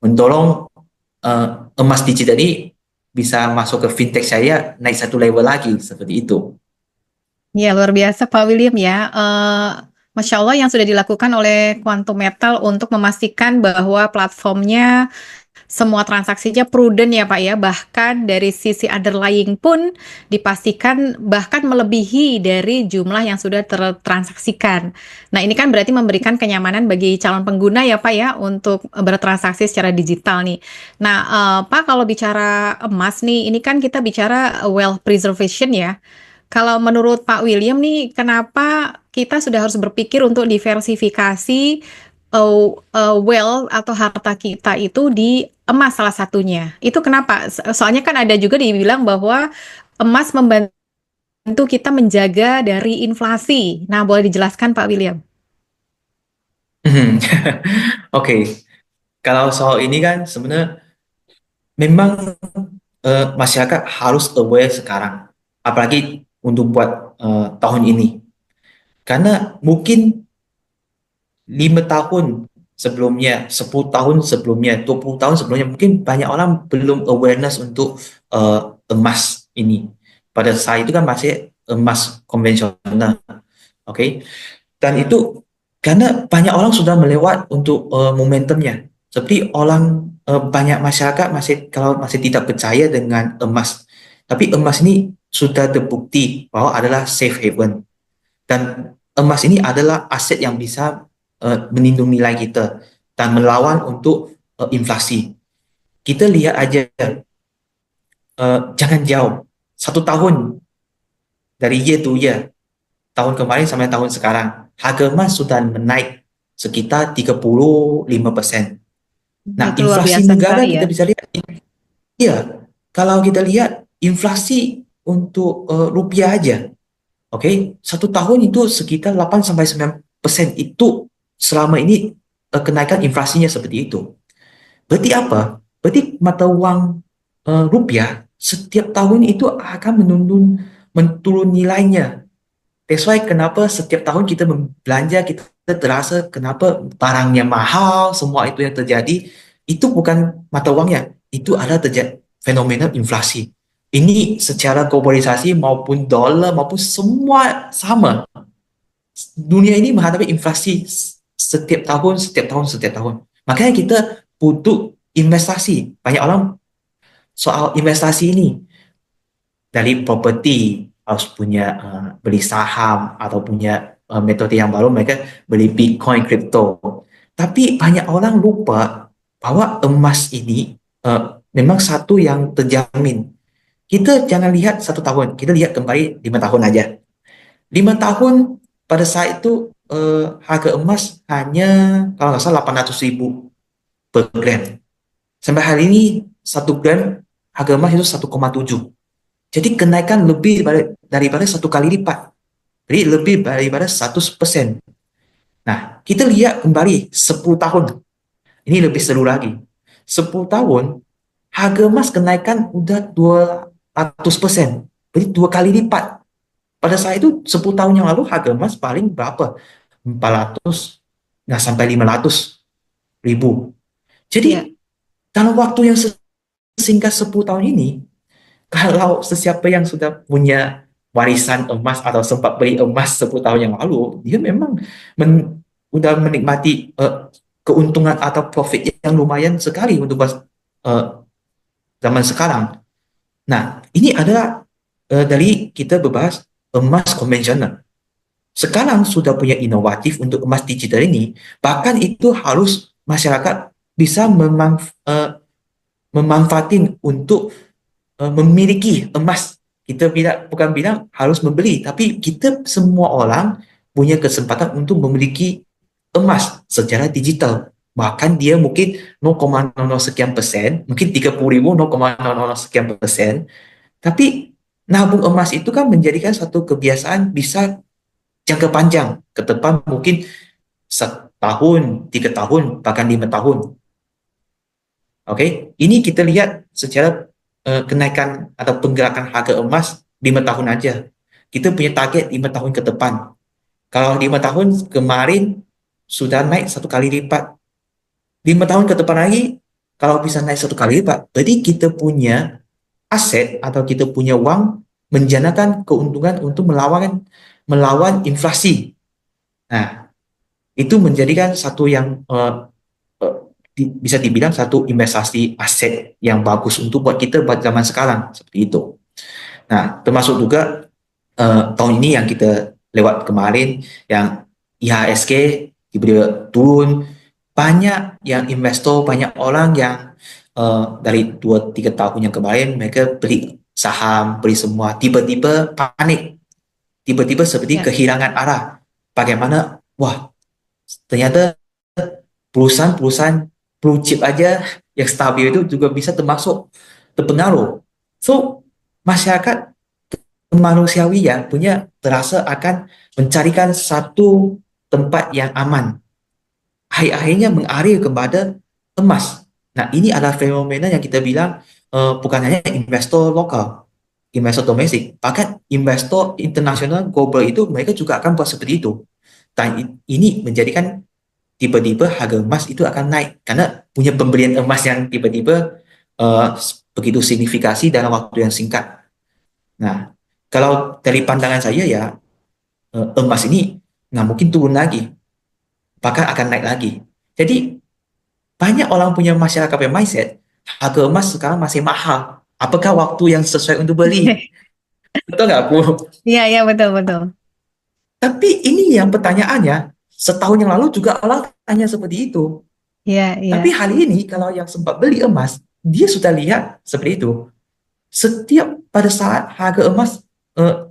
mendorong emas digital ini bisa masuk ke fintech saya naik satu level lagi seperti itu. Ya, luar biasa Pak William ya. Masya Allah yang sudah dilakukan oleh Quantum Metal untuk memastikan bahwa platformnya semua transaksinya prudent ya Pak ya. Bahkan dari sisi underlying pun dipastikan bahkan melebihi dari jumlah yang sudah tertransaksikan. Nah ini kan berarti memberikan kenyamanan bagi calon pengguna ya Pak ya untuk bertransaksi secara digital nih. Nah Pak kalau bicara emas nih, ini kan kita bicara wealth preservation ya. Kalau menurut Pak William nih, kenapa kita sudah harus berpikir untuk diversifikasi wealth atau harta kita itu di emas salah satunya. Itu kenapa? Soalnya kan ada juga dibilang bahwa emas membantu kita menjaga dari inflasi. Nah, boleh dijelaskan Pak William? Oke, kalau soal ini kan sebenarnya memang masyarakat harus aware sekarang, apalagi untuk buat tahun ini. Karena mungkin 5 tahun sebelumnya, 10 tahun sebelumnya, 20 tahun sebelumnya, mungkin banyak orang belum awareness untuk emas ini. Pada saat itu kan masih emas konvensional, oke? Dan itu karena banyak orang sudah melewat untuk momentumnya. Seperti banyak masyarakat kalau masih tidak percaya dengan emas. Tapi emas ini sudah terbukti bahwa adalah safe haven. Dan emas ini adalah aset yang bisa melindungi nilai kita dan melawan untuk inflasi. Kita lihat aja, jangan jauh. 1 tahun dari year to year, tahun kemarin sampai tahun sekarang, harga emas sudah menaik sekitar 35%. Nah, Itu luar inflasi biasa negara sekali ya. kita bisa lihat, ya, kalau kita lihat inflasi untuk rupiah aja, oke, 1 tahun itu sekitar 8 sampai 9% itu selama ini kenaikan inflasinya seperti itu. Berarti apa? Berarti mata uang rupiah setiap tahun itu akan menurun nilainya. That's why kenapa setiap tahun kita belanja kita terasa kenapa barangnya mahal, semua itu yang terjadi itu bukan mata uangnya, itu adalah terjadi fenomena inflasi. Ini secara globalisasi maupun dolar maupun semua sama. Dunia ini menghadapi inflasi setiap tahun, setiap tahun, setiap tahun. Makanya kita butuh investasi. Banyak orang soal investasi ini dari properti harus punya beli saham atau punya metode yang baru mereka beli Bitcoin, crypto. Tapi banyak orang lupa bahwa emas ini memang satu yang terjamin. Kita jangan lihat 1 tahun, kita lihat kembali 5 tahun aja. 5 tahun pada saat itu harga emas hanya kalau nggak salah 800.000 per gram. Sampai hari ini 1 gram harga emas itu 1,7. Jadi kenaikan lebih daripada 1 kali lipat. Jadi lebih daripada 100%. Nah, kita lihat kembali 10 tahun. Ini lebih seru lagi. 10 tahun, harga emas kenaikan udah 200%. Jadi 2 kali lipat. Pada saat itu 10 tahun yang lalu harga emas paling berapa? 400, nggak sampai 500 ribu. Ya, Jadi dalam waktu yang sesingkat 10 tahun ini, kalau sesiapa yang sudah punya warisan emas atau sempat beli emas 10 tahun yang lalu, dia memang udah menikmati keuntungan atau profit yang lumayan sekali untuk zaman sekarang. Nah, ini adalah dari kita berbahas emas konvensional. Sekarang sudah punya inovatif untuk emas digital ini, bahkan itu harus masyarakat bisa memanfaatin untuk memiliki emas. Kita bukan bilang harus membeli, tapi kita semua orang punya kesempatan untuk memiliki emas secara digital. Bahkan dia mungkin 0,00 sekian persen, mungkin 30.000 0,00 sekian persen. Tapi nabung emas itu kan menjadikan satu kebiasaan bisa jangka panjang ke depan mungkin 1 tahun, 3 tahun, bahkan 5 tahun. Oke, ini kita lihat secara kenaikan atau penggerakan harga emas 5 tahun aja. Kita punya target 5 tahun ke depan. Kalau 5 tahun kemarin sudah naik 1 kali lipat, 5 tahun ke depan lagi kalau bisa naik 1 kali lipat, berarti kita punya aset atau kita punya uang menjanakan keuntungan untuk melawan inflasi. Nah, itu menjadikan satu yang bisa dibilang satu investasi aset yang bagus untuk buat kita buat zaman sekarang seperti itu. Nah, termasuk juga tahun ini yang kita lewat kemarin yang IHSG tiba-tiba turun, banyak yang investor, banyak orang yang dari 2-3 tahun yang kemarin mereka beli saham, beli semua, tiba-tiba panik, tiba-tiba seperti ya. kehilangan arah. Bagaimana? Wah, ternyata perusahaan-perusahaan blue chip aja yang stabil itu juga bisa termasuk terpengaruh. So, masyarakat manusiawi ya punya terasa akan mencarikan satu tempat yang aman. Akhir-akhirnya mengalir kepada emas. Nah, ini adalah fenomena yang kita bilang bukan hanya investor lokal, investor domestik, bahkan investor internasional global itu mereka juga akan buat seperti itu. Dan ini menjadikan tiba-tiba harga emas itu akan naik karena punya pembelian emas yang tiba-tiba uh, begitu signifikasi dalam waktu yang singkat. Nah, kalau dari pandangan saya ya emas ini nggak mungkin turun lagi, bahkan akan naik lagi. Jadi banyak orang punya masyarakat punya mindset harga emas sekarang masih mahal. Apakah waktu yang sesuai untuk beli? Betul nggak, Bu? Iya, iya, betul, betul. Tapi ini yang pertanyaannya, setahun yang lalu juga orang tanya seperti itu. Iya, iya. Tapi hari ini kalau yang sempat beli emas, dia sudah lihat seperti itu. Setiap pada saat harga emas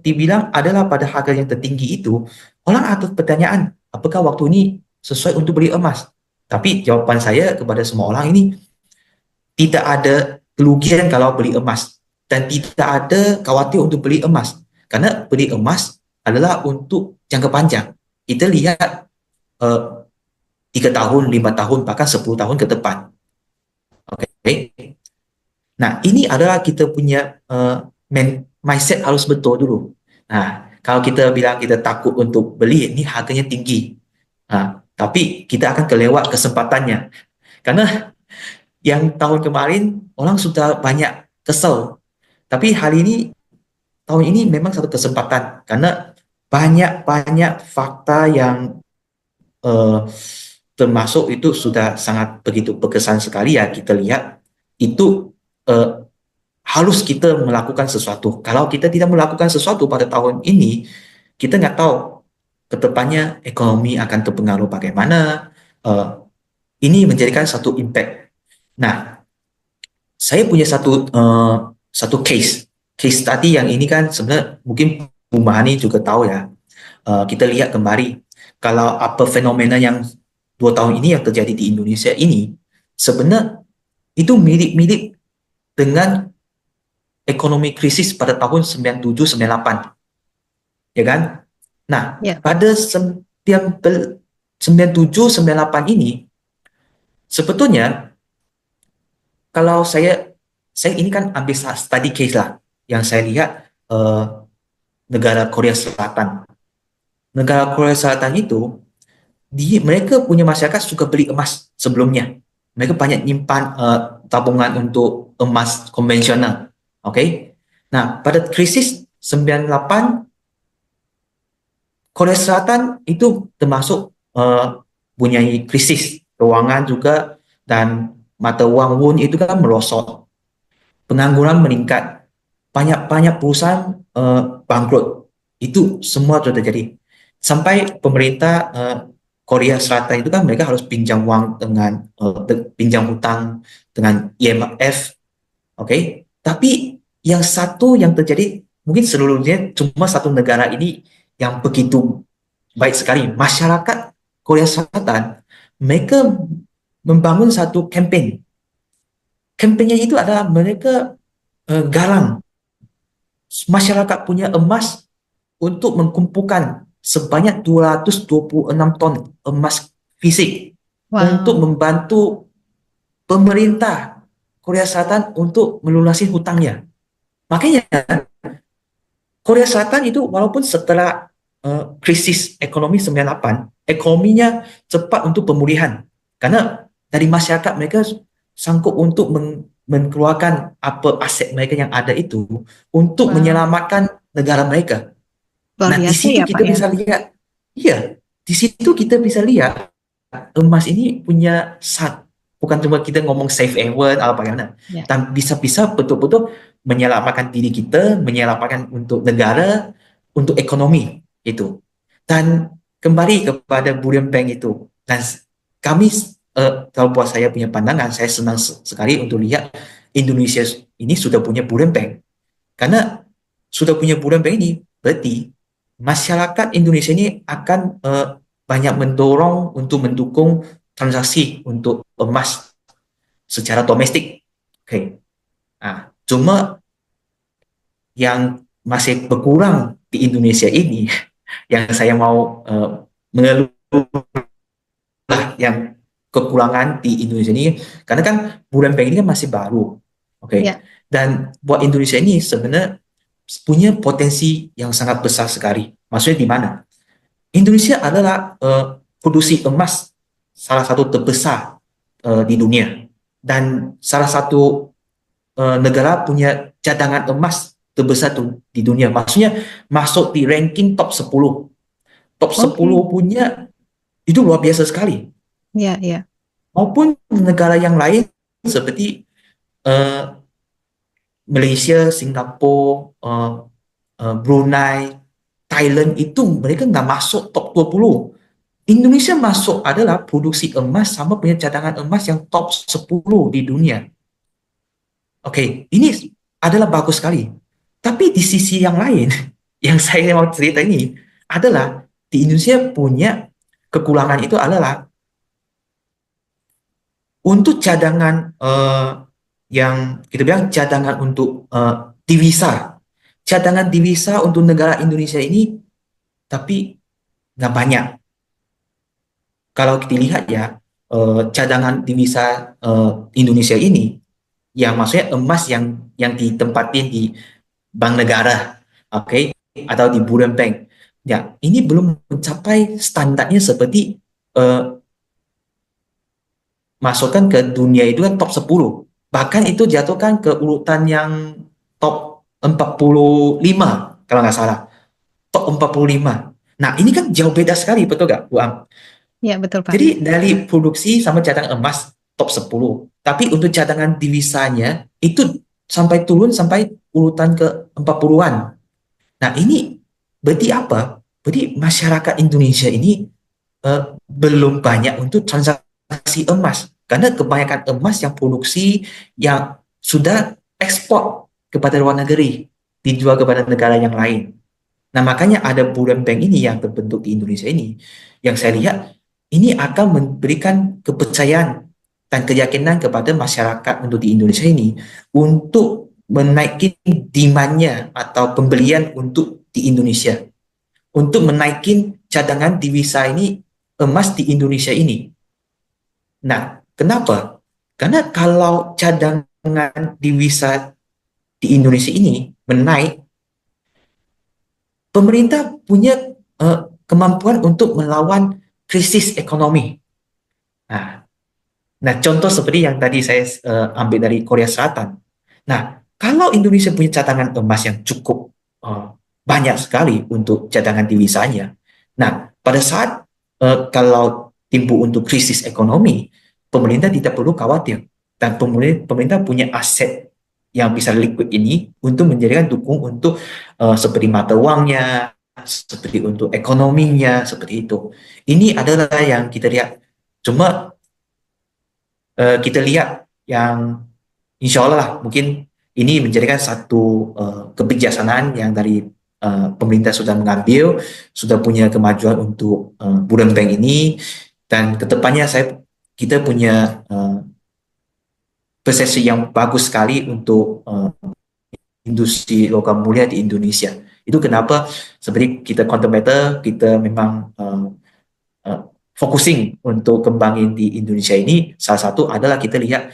dibilang adalah pada harga yang tertinggi itu, orang akan pertanyaan, apakah waktu ini sesuai untuk beli emas? Tapi jawaban saya kepada semua orang ini, tidak ada kerugian kalau beli emas. Dan tidak ada khawatir untuk beli emas. Karena beli emas adalah untuk jangka panjang. Kita lihat eh, 3 tahun, 5 tahun, bahkan 10 tahun ke depan. Oke. Okay? Nah, ini adalah kita punya mindset harus betul dulu. Nah, kalau kita bilang kita takut untuk beli, ini harganya tinggi. Nah, tapi kita akan kelewat kesempatannya. Karena yang tahun kemarin orang sudah banyak kesel. Tapi hari ini, tahun ini memang satu kesempatan. Karena banyak-banyak fakta yang eh, termasuk itu sudah sangat begitu berkesan sekali ya kita lihat. Itu eh, harus kita melakukan sesuatu. Kalau kita tidak melakukan sesuatu pada tahun ini, kita nggak tahu ke depannya ekonomi akan terpengaruh bagaimana. Eh, ini menjadikan satu impact. Nah, saya punya satu case tadi yang ini kan sebenarnya mungkin Bu Mahani juga tahu ya. Kita lihat kembali kalau apa fenomena yang 2 tahun ini yang terjadi di Indonesia ini sebenarnya itu mirip-mirip dengan ekonomi krisis pada tahun 97 98, ya kan? Nah, Ya. pada 97 98 ini sebetulnya kalau saya ini kan ambil study case lah yang saya lihat negara Korea Selatan. Negara Korea Selatan itu mereka punya masyarakat suka beli emas sebelumnya. Mereka banyak nyimpan tabungan untuk emas konvensional. Oke. Okay? Nah, pada krisis 98 Korea Selatan itu termasuk punya krisis keuangan juga dan mata uang won itu kan merosot, pengangguran meningkat, banyak-banyak perusahaan bangkrut. Itu semua sudah terjadi. Sampai pemerintah Korea Selatan itu kan mereka harus pinjam uang dengan pinjam hutang dengan IMF, oke? Okay? Tapi yang satu yang terjadi mungkin seluruhnya cuma satu negara ini yang begitu baik sekali. Masyarakat Korea Selatan mereka membangun satu campaign. Campaignnya itu adalah mereka galang masyarakat punya emas untuk mengumpulkan sebanyak 226 ton emas fisik untuk Wow. membantu pemerintah Korea Selatan untuk melunasi hutangnya. Makanya Korea Selatan itu walaupun setelah krisis ekonomi 98, ekonominya cepat untuk pemulihan. Karena dari masyarakat mereka sanggup untuk mengeluarkan apa aset mereka yang ada itu untuk Wow. menyelamatkan negara mereka. Luar Nah, di biasa situ ya, Pak kita ya. bisa lihat, iya, di situ kita bisa lihat emas ini punya bukan cuma kita ngomong safe haven atau bagaimana, Ya. dan bisa-bisa betul-betul menyelamatkan diri kita, menyelamatkan untuk negara, untuk ekonomi itu. Dan kembali kepada bullion bank itu. Dan kami kalau buat saya punya pandangan, saya senang sekali untuk lihat Indonesia ini sudah punya bullion bank. Karena sudah punya bullion bank ini, berarti masyarakat Indonesia ini akan banyak mendorong untuk mendukung transaksi untuk emas secara domestik. Oke. Nah, cuma yang masih berkurang di Indonesia ini, yang saya mau mengeluh yang kekurangan di Indonesia ini, karena kan bulan bank ini kan masih baru, oke. Ya, Dan buat Indonesia ini sebenarnya punya potensi yang sangat besar sekali. Maksudnya di mana? Indonesia adalah produksi emas salah satu terbesar di dunia, dan salah satu negara punya cadangan emas terbesar tuh di dunia. Maksudnya masuk di ranking top 10. Top oke. 10 punya itu luar biasa sekali. Ya, ya. Maupun negara yang lain seperti eh, Malaysia, Singapura, Brunei, Thailand itu mereka nggak masuk top 20. Indonesia masuk adalah produksi emas sama punya cadangan emas yang top 10 di dunia. Oke, ini adalah bagus sekali. Tapi di sisi yang lain, yang saya mau cerita ini adalah di Indonesia punya kekurangan itu adalah untuk cadangan yang kita bilang cadangan untuk divisa. Cadangan divisa untuk negara Indonesia ini tapi nggak banyak. Kalau kita lihat ya, cadangan divisa Indonesia ini, yang maksudnya emas yang ditempatin di bank negara, oke, okay, atau di Bureau Bank. Ya, ini belum mencapai standarnya seperti masukkan ke dunia itu kan top 10. Bahkan itu jatuhkan ke urutan yang top 45 kalau nggak salah. Top 45. Nah, ini kan jauh beda sekali, betul nggak, Bu Am? Ya, betul, Pak. Jadi dari produksi sama cadangan emas top 10. Tapi untuk cadangan divisanya itu sampai turun sampai urutan ke 40-an. Nah, ini berarti apa? Berarti masyarakat Indonesia ini belum banyak untuk transaksi emas. Karena kebanyakan emas yang produksi yang sudah ekspor kepada luar negeri, dijual kepada negara yang lain. Nah, makanya ada Bulan Bank ini yang terbentuk di Indonesia ini, yang saya lihat ini akan memberikan kepercayaan dan keyakinan kepada masyarakat untuk di Indonesia ini untuk menaikkan demand-nya atau pembelian untuk di Indonesia, untuk menaikkan cadangan divisa ini emas di Indonesia ini. Nah, kenapa? Karena kalau cadangan divisa di Indonesia ini menaik, pemerintah punya kemampuan untuk melawan krisis ekonomi. Nah, nah, contoh seperti yang tadi saya ambil dari Korea Selatan. Nah, kalau Indonesia punya cadangan emas yang cukup uh, banyak sekali untuk cadangan divisanya, nah, pada saat kalau timbul untuk krisis ekonomi, pemerintah tidak perlu khawatir dan pemerintah punya aset yang bisa liquid ini untuk menjadikan dukung untuk seperti mata uangnya, seperti untuk ekonominya, seperti itu. Ini adalah yang kita lihat. Cuma kita lihat yang insya Allah lah mungkin ini menjadikan satu kebijaksanaan yang dari pemerintah sudah mengambil, sudah punya kemajuan untuk Bulan Bank ini, dan kedepannya kita punya persepsi yang bagus sekali untuk industri logam mulia di Indonesia. Itu kenapa seperti kita contemplator, kita memang uh, focusing untuk kembangin di Indonesia ini, salah satu adalah kita lihat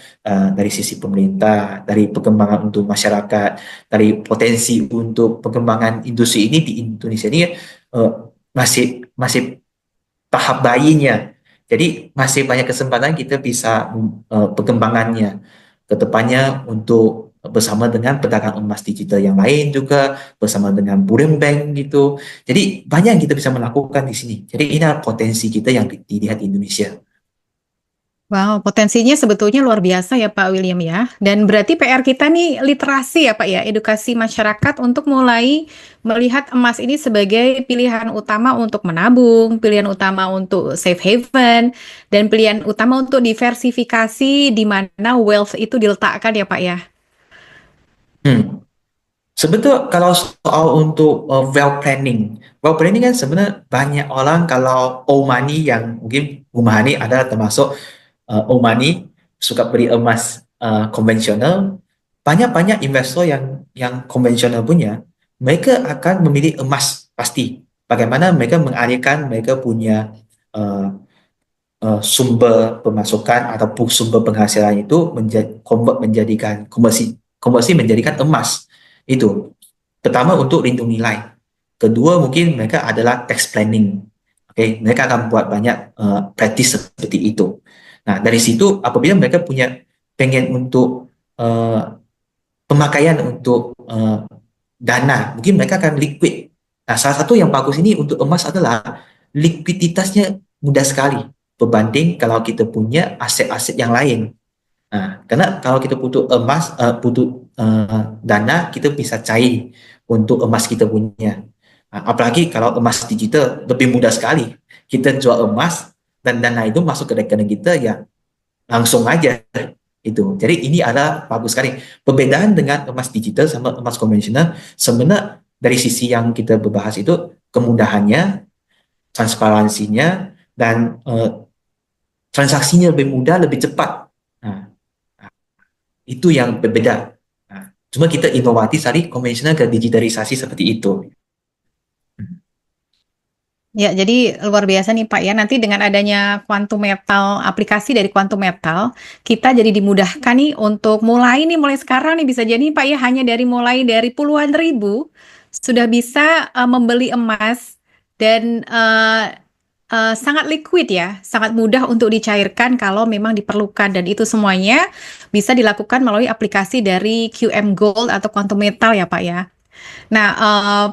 dari sisi pemerintah, dari perkembangan untuk masyarakat, dari potensi untuk pengembangan industri ini di Indonesia ini uh, masih masih tahap bayinya. Jadi masih banyak kesempatan kita bisa perkembangannya ke depannya untuk bersama dengan pedagang emas digital yang lain juga, bersama dengan Bureau Bank gitu. Jadi banyak yang kita bisa melakukan di sini. Jadi ini adalah potensi kita yang dilihat di Indonesia. Wow, potensinya sebetulnya luar biasa ya Pak William ya. Dan berarti PR kita nih literasi ya Pak ya, edukasi masyarakat untuk mulai melihat emas ini sebagai pilihan utama untuk menabung, pilihan utama untuk safe haven, dan pilihan utama untuk diversifikasi di mana wealth itu diletakkan ya Pak ya. Hmm. Sebetulnya kalau soal untuk wealth planning kan sebenarnya banyak orang kalau old money yang mungkin rumah ini adalah termasuk old money suka beli emas konvensional, banyak-banyak investor yang konvensional punya, mereka akan memilih emas pasti. Bagaimana mereka mengalihkan mereka punya uh, sumber pemasukan ataupun sumber penghasilan itu menjadikan konversi menjadikan emas itu. Pertama untuk lindung nilai. Kedua mungkin mereka adalah tax planning. Oke, mereka akan buat banyak practice seperti itu. Nah, dari situ apabila mereka punya pengen untuk pemakaian untuk dana, mungkin mereka akan liquid. Nah, salah satu yang bagus ini untuk emas adalah likuiditasnya mudah sekali berbanding kalau kita punya aset-aset yang lain. Nah, karena kalau kita butuh emas, butuh dana, kita bisa cair untuk emas kita punya. Nah, apalagi kalau emas digital lebih mudah sekali. Kita jual emas dan dana itu masuk ke rekening kita ya langsung aja itu. Jadi ini adalah bagus sekali. Perbedaan dengan emas digital sama emas konvensional sebenarnya dari sisi yang kita berbahas itu kemudahannya, transparansinya, dan transaksinya lebih mudah, lebih cepat. Nah, itu yang berbeda. Nah, cuma kita inovatif tadi konvensional ke digitalisasi seperti itu. Ya, jadi luar biasa nih Pak ya. Nanti dengan adanya Quantum Metal, aplikasi dari Quantum Metal, kita jadi dimudahkan nih untuk mulai sekarang nih bisa jadi Pak ya, hanya mulai dari puluhan ribu sudah bisa membeli emas dan sangat liquid ya, sangat mudah untuk dicairkan kalau memang diperlukan dan itu semuanya bisa dilakukan melalui aplikasi dari QM Gold atau Quantum Metal ya Pak ya. Nah,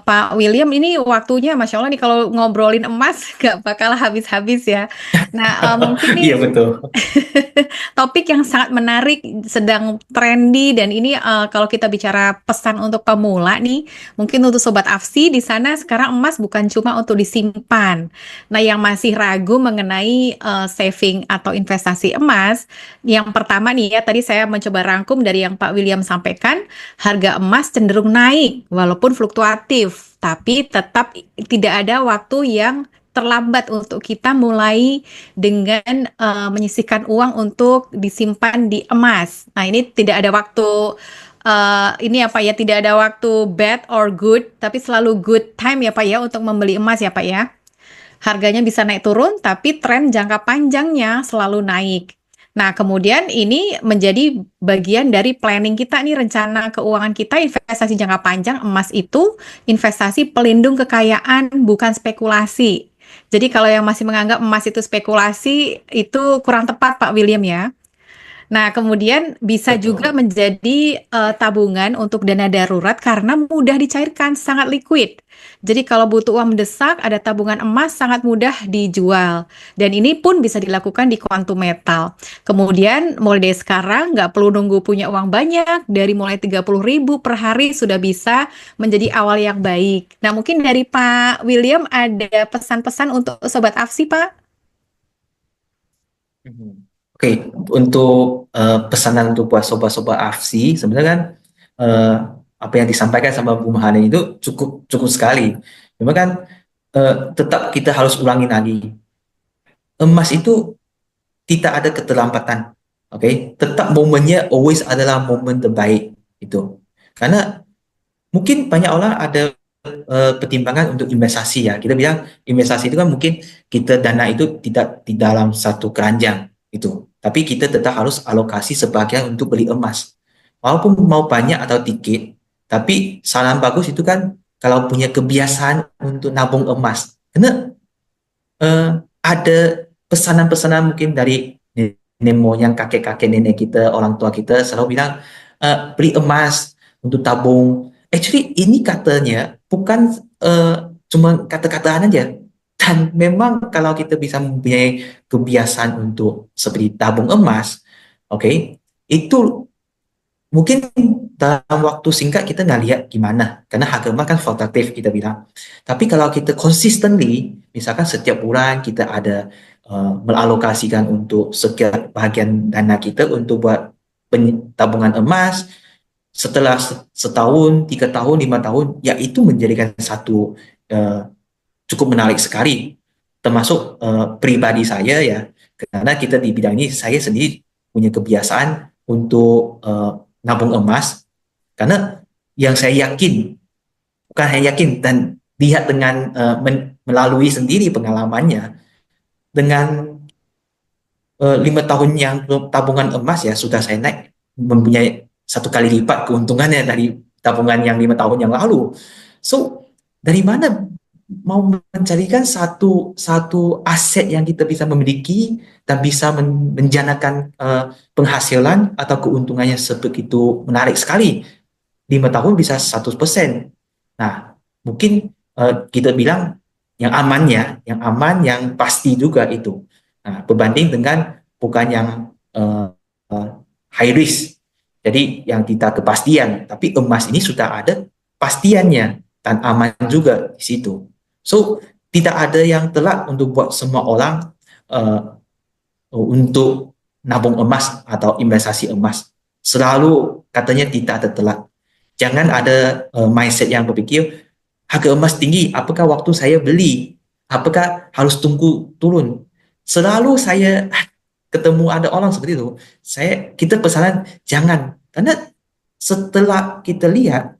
Pak William ini waktunya, Masya Allah nih kalau ngobrolin emas gak bakal habis-habis ya. Nah, mungkin nih Iya betul. topik yang sangat menarik, sedang trendy dan ini kalau kita bicara pesan untuk pemula nih, mungkin untuk Sobat Afsi di sana sekarang emas bukan cuma untuk disimpan. Nah, yang masih ragu mengenai saving atau investasi emas, yang pertama nih ya, tadi saya mencoba rangkum dari yang Pak William sampaikan, harga emas cenderung naik walaupun fluktuatif, tapi tetap tidak ada waktu yang terlambat untuk kita mulai dengan menyisihkan uang untuk disimpan di emas. Nah, ini tidak ada waktu ini apa ya, tidak ada waktu bad or good, tapi selalu good time ya Pak ya untuk membeli emas ya Pak ya. Harganya bisa naik turun, tapi tren jangka panjangnya selalu naik. Nah, kemudian ini menjadi bagian dari planning kita nih, rencana keuangan kita, investasi jangka panjang emas itu investasi pelindung kekayaan, bukan spekulasi. Jadi kalau yang masih menganggap emas itu spekulasi, itu kurang tepat Pak William ya. Nah, kemudian bisa juga Betul. menjadi tabungan untuk dana darurat karena mudah dicairkan, sangat liquid. Jadi kalau butuh uang mendesak, ada tabungan emas sangat mudah dijual. Dan ini pun bisa dilakukan di Quantum Metal. Kemudian mulai dari sekarang nggak perlu nunggu punya uang banyak, dari mulai 30.000 per hari sudah bisa menjadi awal yang baik. Nah, mungkin dari Pak William ada pesan-pesan untuk Sobat Afsi, Pak? Mhm. Oke, untuk pesanan untuk buat sobat-sobat AFSI, sebenarnya kan eh, apa yang disampaikan sama Bu Mahani itu cukup cukup sekali. Cuma kan tetap kita harus ulangi lagi. Emas itu tidak ada keterlambatan. Oke, tetap momennya always adalah momen terbaik itu. Karena mungkin banyak orang ada pertimbangan untuk investasi ya. Kita bilang investasi itu kan mungkin kita dana itu tidak di dalam satu keranjang itu. Tapi kita tetap harus alokasi sebagian untuk beli emas. Walaupun mau banyak atau dikit, tapi saran bagus itu kan kalau punya kebiasaan untuk nabung emas. Karena ada pesanan-pesanan mungkin dari nenek moyang, kakek-kakek nenek kita, orang tua kita selalu bilang beli emas untuk tabung. Actually ini katanya bukan cuma kata-kataan aja. Dan memang kalau kita bisa mempunyai kebiasaan untuk seperti tabung emas, oke, itu mungkin dalam waktu singkat kita nggak lihat gimana, karena harga emas kan fluktuatif kita bilang. Tapi kalau kita consistently, misalkan setiap bulan kita ada mengalokasikan untuk sekian bagian dana kita untuk buat tabungan emas, setelah setahun, 3 tahun, 5 tahun, ya itu menjadikan satu cukup menarik sekali. Termasuk pribadi saya ya, karena kita di bidang ini, saya sendiri punya kebiasaan untuk nabung emas, karena yang saya yakin, bukan hanya yakin dan lihat dengan melalui sendiri pengalamannya, dengan 5 tahun yang tabungan emas ya sudah saya naik mempunyai 1 kali lipat keuntungannya dari tabungan yang 5 tahun yang lalu. So dari mana mau mencarikan satu satu aset yang kita bisa memiliki dan bisa menjanakan penghasilan atau keuntungannya sebegitu menarik sekali, 5 tahun bisa 100%. Nah, mungkin kita bilang yang aman, yang pasti juga itu. Nah, berbanding dengan bukan yang uh, uh, high risk. Jadi yang tidak kepastian, tapi emas ini sudah ada pastiannya dan aman juga di situ. So, tidak ada yang telat untuk buat semua orang untuk nabung emas atau investasi emas. Selalu katanya tidak ada telat. Jangan ada mindset yang berpikir harga emas tinggi, apakah waktu saya beli? Apakah harus tunggu turun? Selalu saya ketemu ada orang seperti itu. Kita pesanan jangan, karena setelah kita lihat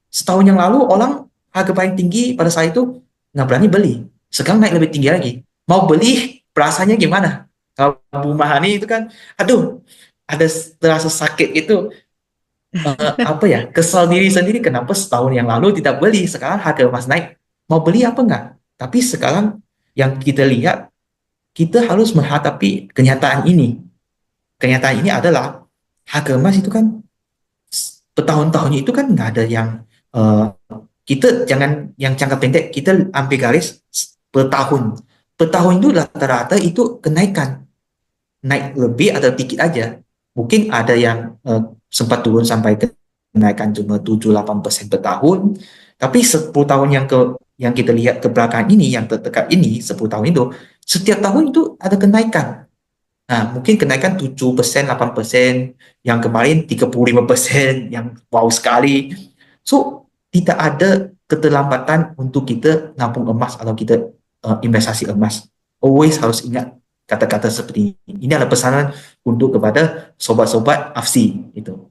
setahun yang lalu orang harga paling tinggi pada saat itu nggak berani beli. Sekarang naik lebih tinggi lagi. Mau beli perasaannya gimana? Kalau Bu Mahani itu kan, aduh, ada terasa sakit itu, apa ya, kesal diri sendiri kenapa setahun yang lalu tidak beli, sekarang harga emas naik, mau beli apa enggak. Tapi sekarang yang kita lihat, kita harus menghadapi kenyataan ini adalah harga emas itu kan bertahun-tahunnya itu kan nggak ada yang eh, kita jangan yang jangka pendek, kita ambil garis per tahun itu rata-rata itu kenaikan, naik lebih atau dikit aja. Mungkin ada yang sempat turun sampai kenaikan cuma 7-8% per tahun, tapi 10 tahun yang kita lihat ke belakang ini, yang terdekat ini, 10 tahun itu, setiap tahun itu ada kenaikan. Nah, mungkin kenaikan 7%, 8%, yang kemarin 35%, yang wow sekali. So, tidak ada keterlambatan untuk kita nabung emas atau kita investasi emas. Always harus ingat kata-kata seperti ini. Ini adalah pesanan untuk kepada sobat-sobat AFSI itu.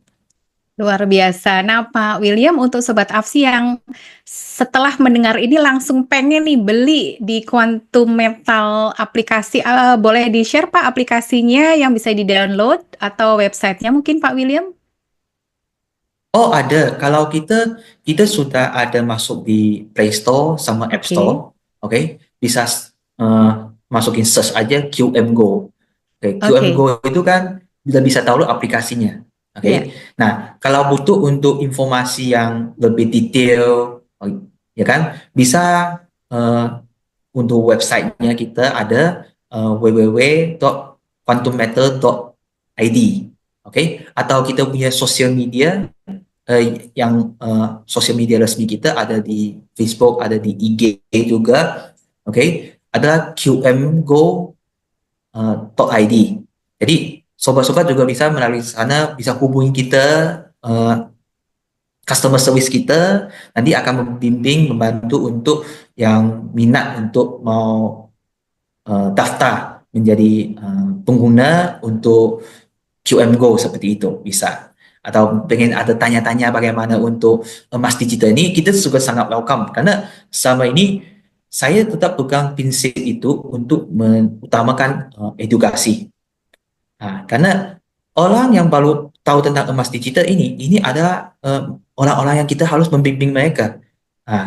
Luar biasa. Nah, Pak William, untuk Sobat Afsi yang setelah mendengar ini langsung pengen nih beli di Quantum Metal aplikasi, boleh di-share Pak aplikasinya yang bisa di-download atau websitenya mungkin Pak William? Oh, ada. Kalau kita sudah ada masuk di Play Store sama App Oke, Store, oke, bisa eh, masukin search aja QM Go. Oke, QM oke, Go itu kan kita bisa download aplikasinya. ya, Oke. Nah, kalau butuh untuk informasi yang lebih detail, ya kan, bisa eh, untuk websitenya kita ada www.quantummetal.id. Oke, atau kita punya sosial media, yang sosial media resmi kita ada di Facebook, ada di IG juga, oke, adalah qmgo.id. Jadi sobat-sobat juga bisa melalui sana, bisa hubungi kita, uh, customer service kita, nanti akan membimbing, membantu untuk yang minat untuk mau daftar menjadi pengguna untuk QM Go seperti itu bisa. Atau pengen ada tanya-tanya bagaimana untuk emas digital ini, kita juga sangat welcome, karena selama ini saya tetap pegang prinsip itu untuk mengutamakan edukasi. Nah, karena orang yang baru tahu tentang emas digital ini adalah orang-orang yang kita harus membimbing mereka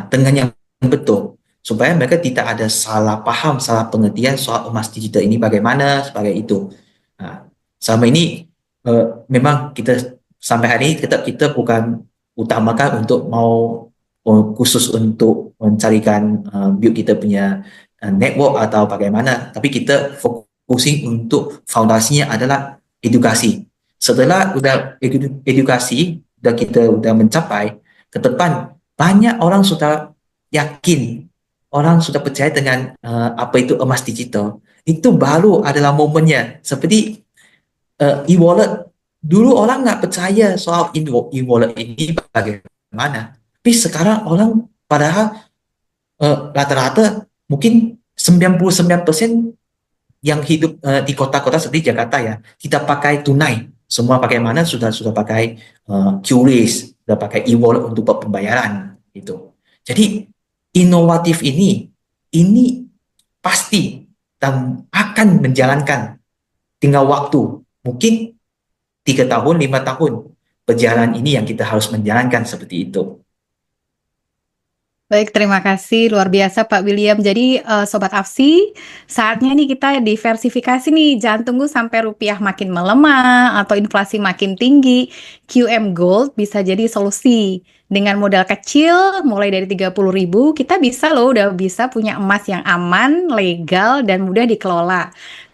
dengan yang betul, supaya mereka tidak ada salah paham, salah pengertian soal emas digital ini bagaimana sebagai itu. Nah, selama ini memang kita sampai hari ini kita bukan utamakan untuk mau khusus untuk mencarikan build kita punya network atau bagaimana, tapi kita fokusing untuk fondasinya adalah edukasi. Setelah udah edukasi, udah kita udah mencapai ke depan, banyak orang sudah yakin, orang sudah percaya dengan apa itu emas digital. Itu baru adalah momennya. Seperti e-wallet. dulu orang nggak percaya soal e-wallet ini bagaimana. Tapi sekarang orang padahal rata-rata mungkin 99% yang hidup di kota-kota seperti Jakarta ya, kita pakai tunai. Semua pakai mana sudah pakai QRIS, sudah pakai e-wallet untuk pembayaran gitu. Jadi inovatif ini pasti dan akan menjalankan, tinggal waktu. Mungkin 3 tahun, 5 tahun perjalanan ini yang kita harus menjalankan seperti itu. Baik, terima kasih luar biasa Pak William. Jadi Sobat Afsi, saatnya nih kita diversifikasi nih, jangan tunggu sampai rupiah makin melemah atau inflasi makin tinggi. QM Gold bisa jadi solusi. Dengan modal kecil, mulai dari 30.000, kita bisa loh udah bisa punya emas yang aman, legal, dan mudah dikelola.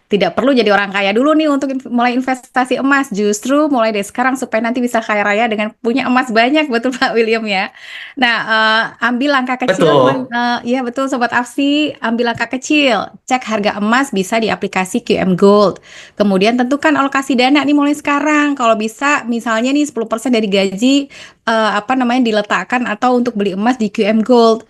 Tidak perlu jadi orang kaya dulu nih untuk mulai investasi emas. Justru mulai dari sekarang supaya nanti bisa kaya raya dengan punya emas banyak, betul Pak William ya. Nah, ambil langkah kecil, Betul, ya betul Sobat Afsi, ambil langkah kecil, cek harga emas bisa di aplikasi QM Gold. Kemudian tentukan alokasi dana nih mulai sekarang. Kalau bisa, misalnya nih 10% dari gaji, apa namanya, diletakkan atau untuk beli emas di QM Gold.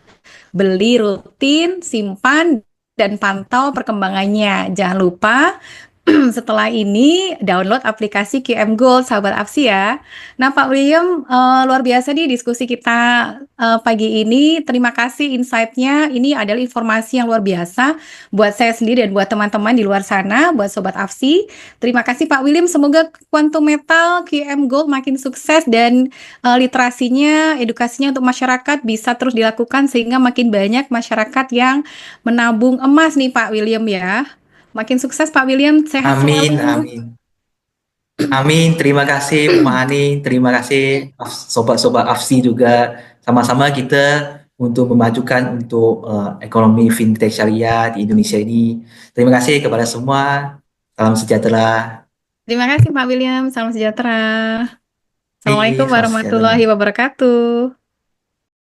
Beli rutin, simpan, dan pantau perkembangannya. Jangan lupa setelah ini download aplikasi QM Gold, sahabat Afsi ya. Nah, Pak William, luar biasa nih diskusi kita pagi ini. Terima kasih insight-nya. Ini adalah informasi yang luar biasa buat saya sendiri dan buat teman-teman di luar sana, buat sobat Afsi. Terima kasih Pak William. Semoga Quantum Metal QM Gold makin sukses dan literasinya, edukasinya untuk masyarakat bisa terus dilakukan sehingga makin banyak masyarakat yang menabung emas nih Pak William ya. Makin sukses Pak William, sehat amin, selalu. amin. Amin, terima kasih Bu Mahani, terima kasih sobat-sobat AFSI juga. Sama-sama kita untuk memajukan untuk ekonomi fintech syariah di Indonesia ini. Terima kasih kepada semua. Salam sejahtera. Terima kasih Pak William, salam sejahtera. Assalamualaikum Salam sejahtera. warahmatullahi wabarakatuh.